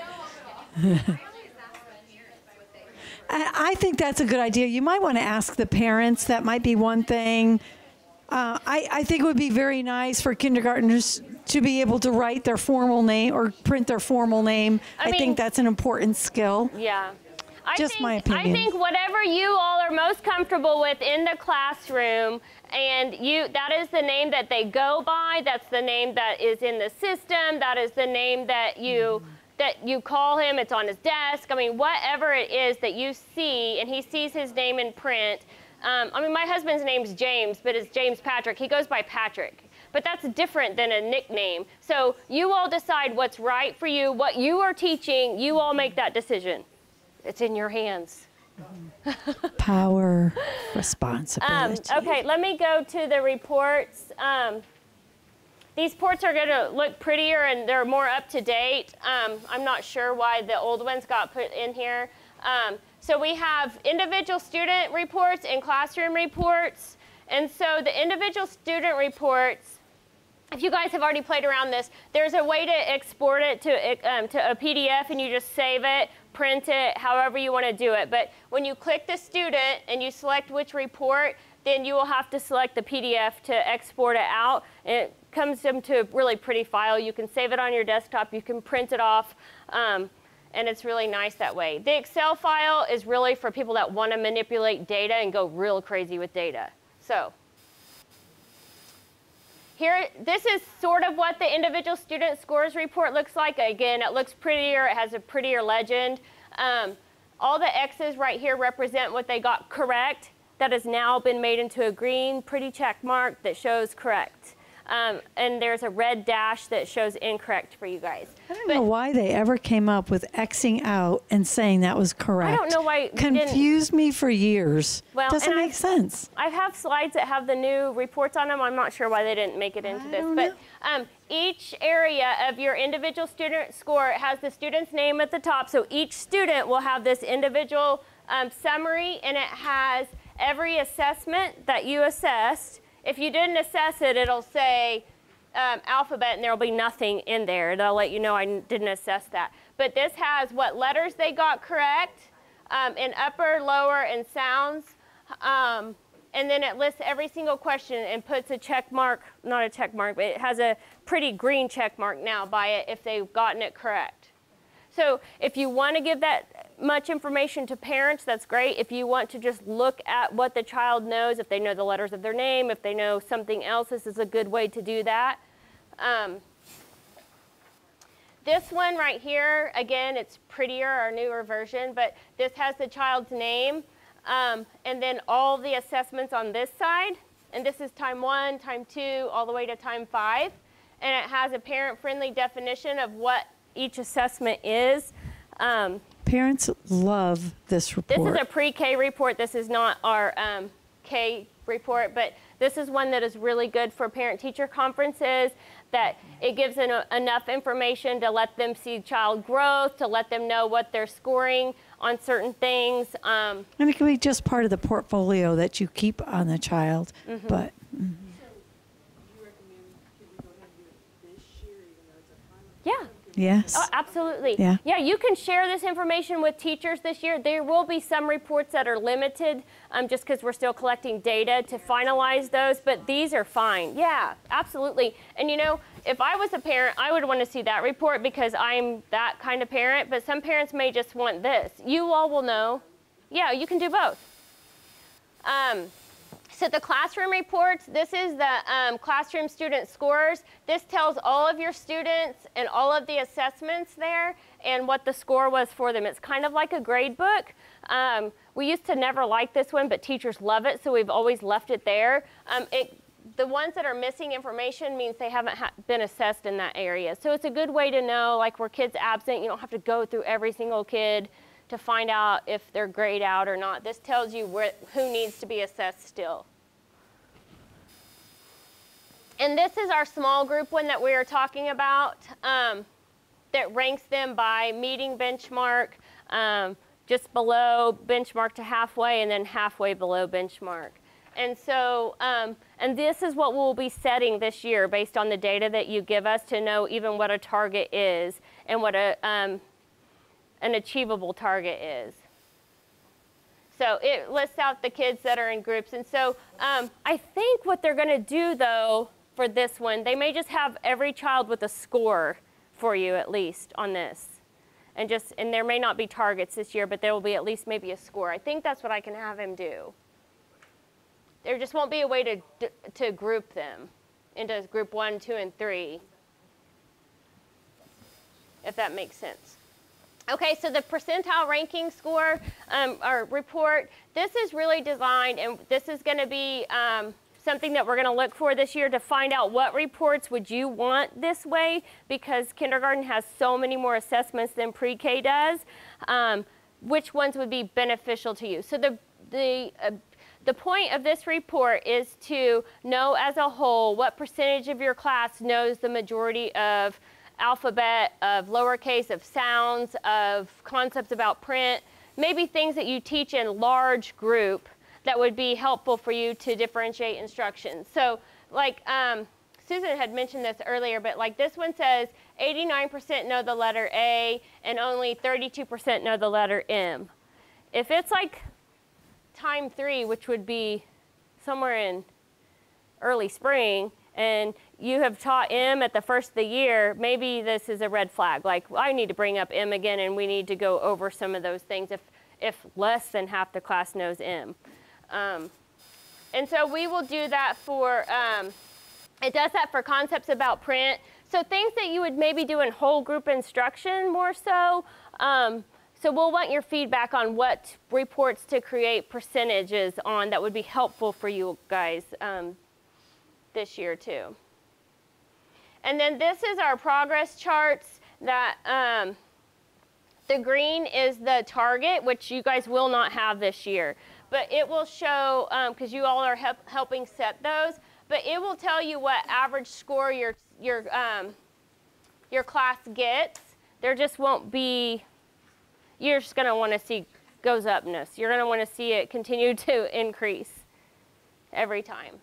A: I think that's a good idea. You might want to ask the parents. That might be one thing. I think it would be very nice for kindergartners to be able to write their formal name or print their formal name. I think that's an important skill.
D: Yeah.
A: My opinion.
D: I think whatever you all are most comfortable with in the classroom, and that is the name that they go by, that's the name that is in the system, that is the name that you call him, it's on his desk. I mean, whatever it is that you see, and he sees his name in print. I mean, my husband's name's James, but it's James Patrick. He goes by Patrick. But that's different than a nickname. So you all decide what's right for you, what you are teaching, you all make that decision. It's in your hands.
A: Power, responsibility.
D: Okay, let me go to the reports. These reports are going to look prettier and they're more up to date. I'm not sure why the old ones got put in here. So we have individual student reports and classroom reports. And so the individual student reports, if you guys have already played around this, there's a way to export it to a PDF and you just save it, print it, however you want to do it. But when you click the student and you select which report, then you will have to select the PDF to export it out. And it comes into a really pretty file. You can save it on your desktop. You can print it off. And it's really nice that way. The Excel file is really for people that want to manipulate data and go real crazy with data. So here, this is sort of what the individual student scores report looks like. Again, it looks prettier. It has a prettier legend. All the X's right here represent what they got correct. That has now been made into a green, pretty check mark that shows correct. And there's a red dash that shows incorrect for you guys.
A: I don't know why they ever came up with Xing out and saying that was correct.
D: I don't know why.
A: Confused me for years.
D: Well,
A: doesn't make sense.
D: I have slides that have the new reports on them. I'm not sure why they didn't make it into this. But each area of your individual student score has the student's name at the top. So each student will have this individual summary, and it has every assessment that you assessed. If you didn't assess it, it'll say alphabet, and there'll be nothing in there. They'll let you know I didn't assess that. But this has what letters they got correct in upper, lower, and sounds. And then it lists every single question and puts a check mark, not a check mark, but it has a pretty green check mark now by it if they've gotten it correct. So if you want to give that much information to parents, that's great. If you want to just look at what the child knows, if they know the letters of their name, if they know something else, this is a good way to do that. This one right here, again, it's prettier, our newer version, but this has the child's name, and then all the assessments on this side. And this is time 1, time 2, all the way to time 5. And it has a parent-friendly definition of what each assessment is.
A: Parents love this report.
D: This is a pre-K report. This is not our K report, but this is one that is really good for parent-teacher conferences, that it gives enough information to let them see child growth, to let them know what they're scoring on certain things.
A: And it can be just part of the portfolio that you keep on the child.
D: Mm-hmm.
A: But
D: yeah.
A: Yes.
D: Oh, absolutely.
A: Yeah.
D: Yeah, you can share this information with teachers this year. There will be some reports that are limited just because we're still collecting data to finalize those, but these are fine. Yeah, absolutely. And you know, if I was a parent, I would want to see that report because I'm that kind of parent, but some parents may just want this. You all will know. Yeah, you can do both. So the classroom reports, this is the classroom student scores. This tells all of your students and all of the assessments there and what the score was for them. It's kind of like a grade book. We used to never like this one, but teachers love it, so we've always left it there. The ones that are missing information means they haven't been assessed in that area. So it's a good way to know, like where kids absent, you don't have to go through every single kid to find out if they're grayed out or not. This tells you who needs to be assessed still. And this is our small group one that we are talking about that ranks them by meeting benchmark, just below benchmark to halfway, and then halfway below benchmark. And so, and this is what we'll be setting this year based on the data that you give us to know even what a target is and what an achievable target is. So it lists out the kids that are in groups. And so I think what they're going to do, though, for this one, they may just have every child with a score for you, at least, on this. And there may not be targets this year, but there will be at least maybe a score. I think that's what I can have him do. There just won't be a way to group them into group 1, 2, and 3, if that makes sense. Okay, so the percentile ranking score or report, this is really designed, and this is going to be something that we're going to look for this year to find out what reports would you want this way, because kindergarten has so many more assessments than pre-K does. Which ones would be beneficial to you? So the point of this report is to know as a whole what percentage of your class knows the majority of alphabet, of lowercase, of sounds, of concepts about print, maybe things that you teach in large group that would be helpful for you to differentiate instructions. So like Susan had mentioned this earlier, but like this one says 89% know the letter A and only 32% know the letter M. If it's like time 3, which would be somewhere in early spring, and you have taught M at the first of the year, maybe this is a red flag. Like, I need to bring up M again, and we need to go over some of those things if less than half the class knows M. And so we will do that for, it does that for concepts about print. So things that you would maybe do in whole group instruction more so. So we'll want your feedback on what reports to create percentages on that would be helpful for you guys this year too. And then this is our progress charts that the green is the target, which you guys will not have this year. But it will show, because you all are helping set those, but it will tell you what average score your class gets. There just won't be, you're just going to want to see goes upness. You're going to want to see it continue to increase every time.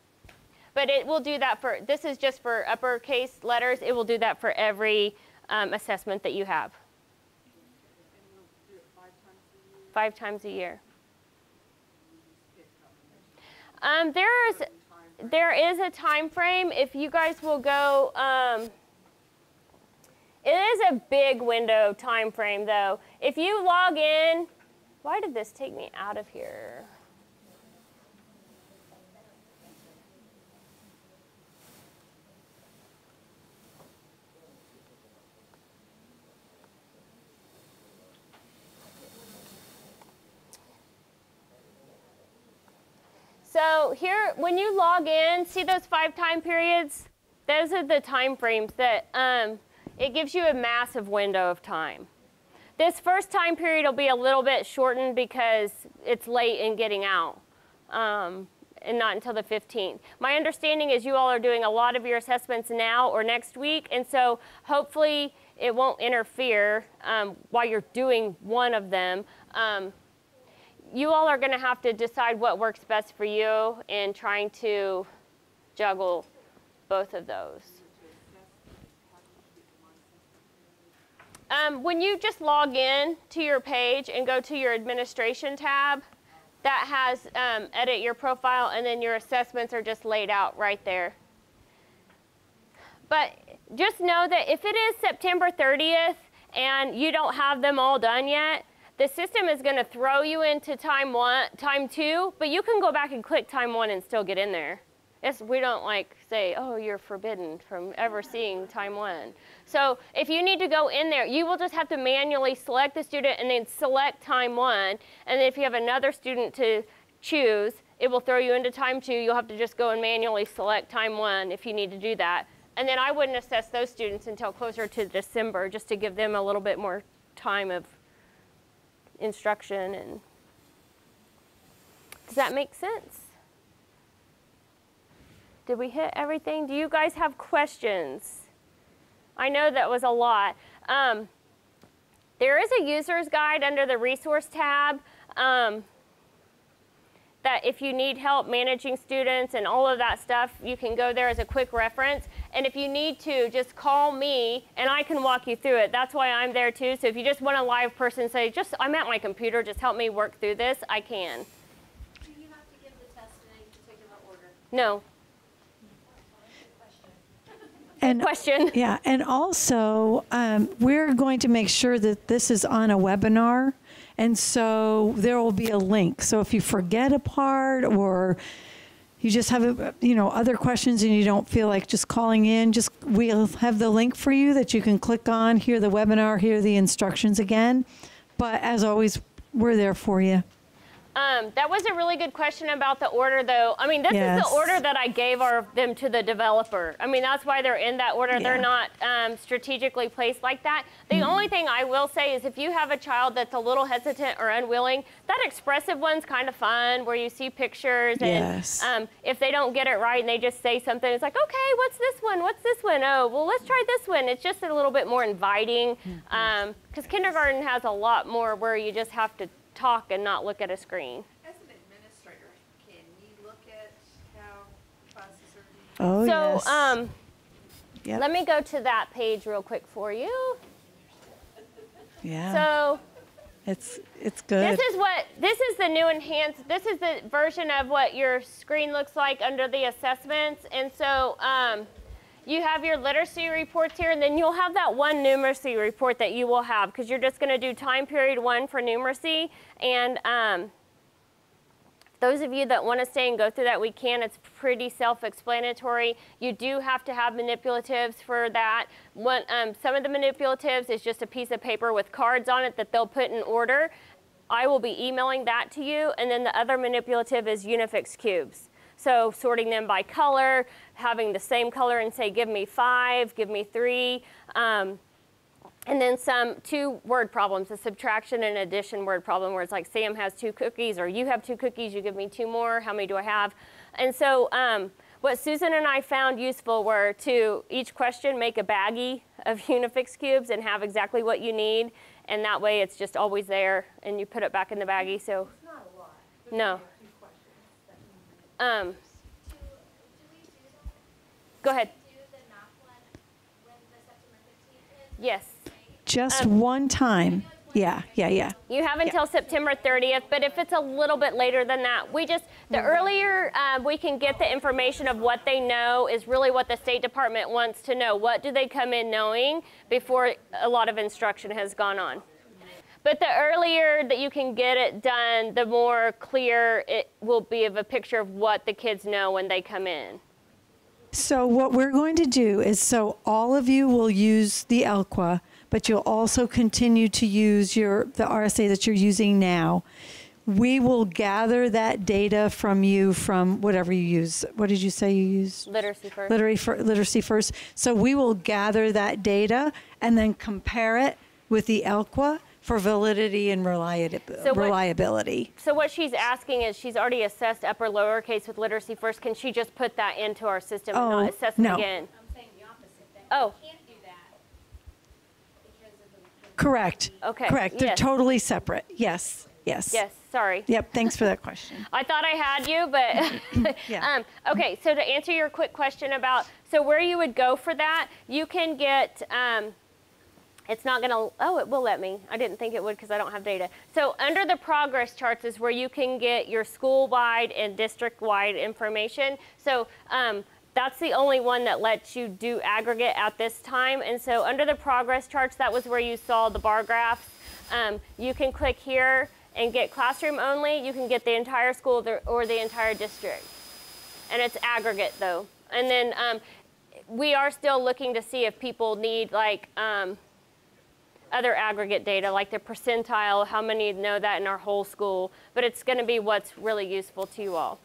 D: But it will do that for, this is just for uppercase letters. It will do that for every assessment that you have. 5 times a year. There is a time frame. If you guys will go, it is a big window time frame though. If you log in, why did this take me out of here? So here, when you log in, see those 5 time periods? Those are the time frames that it gives you a massive window of time. This first time period will be a little bit shortened because it's late in getting out, and not until the 15th. My understanding is you all are doing a lot of your assessments now or next week, and so hopefully it won't interfere while you're doing one of them. You all are going to have to decide what works best for you in trying to juggle both of those. When you just log in to your page and go to your administration tab, that has edit your profile, and then your assessments are just laid out right there. But just know that if it is September 30th and you don't have them all done yet, the system is going to throw you into time 2, but you can go back and click time 1 and still get in there. We don't like say, oh, you're forbidden from ever seeing time 1. So if you need to go in there, you will just have to manually select the student and then select time 1. And then if you have another student to choose, it will throw you into time 2. You'll have to just go and manually select time 1 if you need to do that. And then I wouldn't assess those students until closer to December, just to give them a little bit more time of instruction. And does that make sense? Did we hit everything? Do you guys have questions? I know that was a lot. There is a user's guide under the resource tab. that if you need help managing students and all of that stuff, you can go there as a quick reference. And if you need to, just call me and I can walk you through it. That's why I'm there too. So if you just want a live person, say, I'm at my computer, just help me work through this, I can.
E: Do you have to give the test in any particular order?
D: No.
A: And,
D: question.
A: Yeah, and also we're going to make sure that this is on a webinar, and so there will be a link. So if you forget a part or you just have other questions and you don't feel like just calling in, we'll have the link for you that you can click on, hear the webinar, hear the instructions again. But as always, we're there for you.
D: That was a really good question about the order, though. I mean, this is the order that I gave them to the developer. I mean, that's why they're in that order. Yeah. They're not strategically placed like that. The only thing I will say is if you have a child that's a little hesitant or unwilling, that expressive one's kind of fun, where you see pictures. And if they don't get it right and they just say something, it's like, okay, what's this one? What's this one? Oh, well, let's try this one. It's just a little bit more inviting, because kindergarten has a lot more where you just have to talk and not look at a screen.
G: As an administrator, can you look at how classes are being?
A: Oh,
D: so,
A: yes.
D: Let me go to that page real quick for you.
A: Yeah.
D: So
A: it's good.
D: This is the new enhanced, this is the version of what your screen looks like under the assessments. And so you have your literacy reports here, and then you'll have that one numeracy report that you will have, because you're just going to do time period 1 for numeracy. And those of you that want to stay and go through that, we can. It's pretty self-explanatory. You do have to have manipulatives for that. Some of the manipulatives is just a piece of paper with cards on it that they'll put in order. I will be emailing that to you. And then the other manipulative is Unifix cubes. So sorting them by color, having the same color and say, give me 5, give me 3. And then 2 word problems, a subtraction and addition word problem, where it's like Sam has 2 cookies, or you have 2 cookies, you give me 2 more, how many do I have? And so what Susan and I found useful were to each question make a baggie of Unifix cubes and have exactly what you need. And that way it's just always there and you put it back in the baggie. So
G: It's not a lot.
D: no.
E: Do we do them?
D: Go ahead.
E: Do the math one when the September 15th is?
D: Yes.
A: Just one time. Yeah.
D: You have until September 30th, but if it's a little bit later than that, the earlier we can get the information of what they know is really what the State Department wants to know. What do they come in knowing before a lot of instruction has gone on? But the earlier that you can get it done, the more clear it will be of a picture of what the kids know when they come in.
A: So what we're going to do is, so all of you will use the ELQA, but you'll also continue to use the RSA that you're using now. We will gather that data from you from whatever you use. What did you say you used?
D: Literacy first.
A: Literacy first. So we will gather that data and then compare it with the ELQA for validity and reliability.
D: So what she's asking is, she's already assessed upper lowercase with literacy first. Can she just put that into our system and not assess it again?
E: I'm saying the opposite. That
D: Oh.
E: you can't do that because of the
A: Correct.
D: Okay.
A: Correct. They're
D: Yes.
A: totally separate. Yes.
D: Yes, sorry.
A: Yep. Thanks for that question.
D: I thought I had you, but
A: Yeah.
D: okay, so to answer your quick question about, so where you would go for that, you can get, it's not gonna, it will let me. I didn't think it would because I don't have data. So under the progress charts is where you can get your school-wide and district-wide information. So that's the only one that lets you do aggregate at this time. And so under the progress charts, that was where you saw the bar graphs. You can click here and get classroom only. You can get the entire school or the entire district. And it's aggregate though. And then we are still looking to see if people need like other aggregate data, like the percentile, how many know that in our whole school. But it's gonna be what's really useful to you all.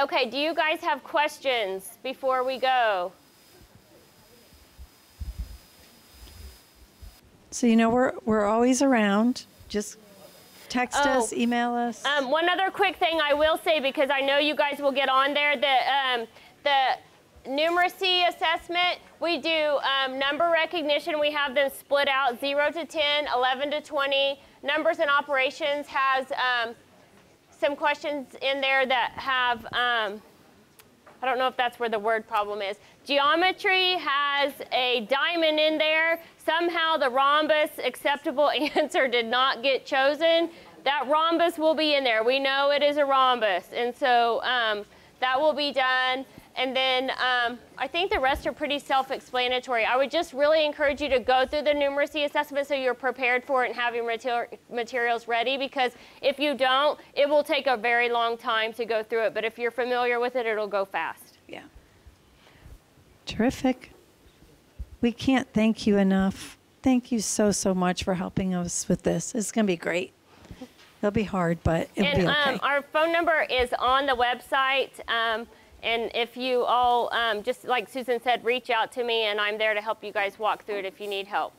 D: Okay, do you guys have questions before we go?
A: So we're always around. Just text us, email us.
D: One other quick thing I will say, because I know you guys will get on there, the numeracy assessment, we do number recognition. We have them split out 0 to 10, 11 to 20. Numbers and operations has some questions in there that have, I don't know if that's where the word problem is. Geometry has a diamond in there. Somehow the rhombus acceptable answer did not get chosen. That rhombus will be in there. We know it is a rhombus. And so that will be done. And then I think the rest are pretty self-explanatory. I would just really encourage you to go through the numeracy assessment so you're prepared for it and have your materials ready, because if you don't, it will take a very long time to go through it. But if you're familiar with it, it'll go fast.
A: Yeah. Terrific. We can't thank you enough. Thank you so, so much for helping us with this. It's going to be great. It'll be hard, but it'll be okay.
D: Our phone number is on the website. And if you all, just like Susan said, reach out to me, and I'm there to help you guys walk through it if you need help.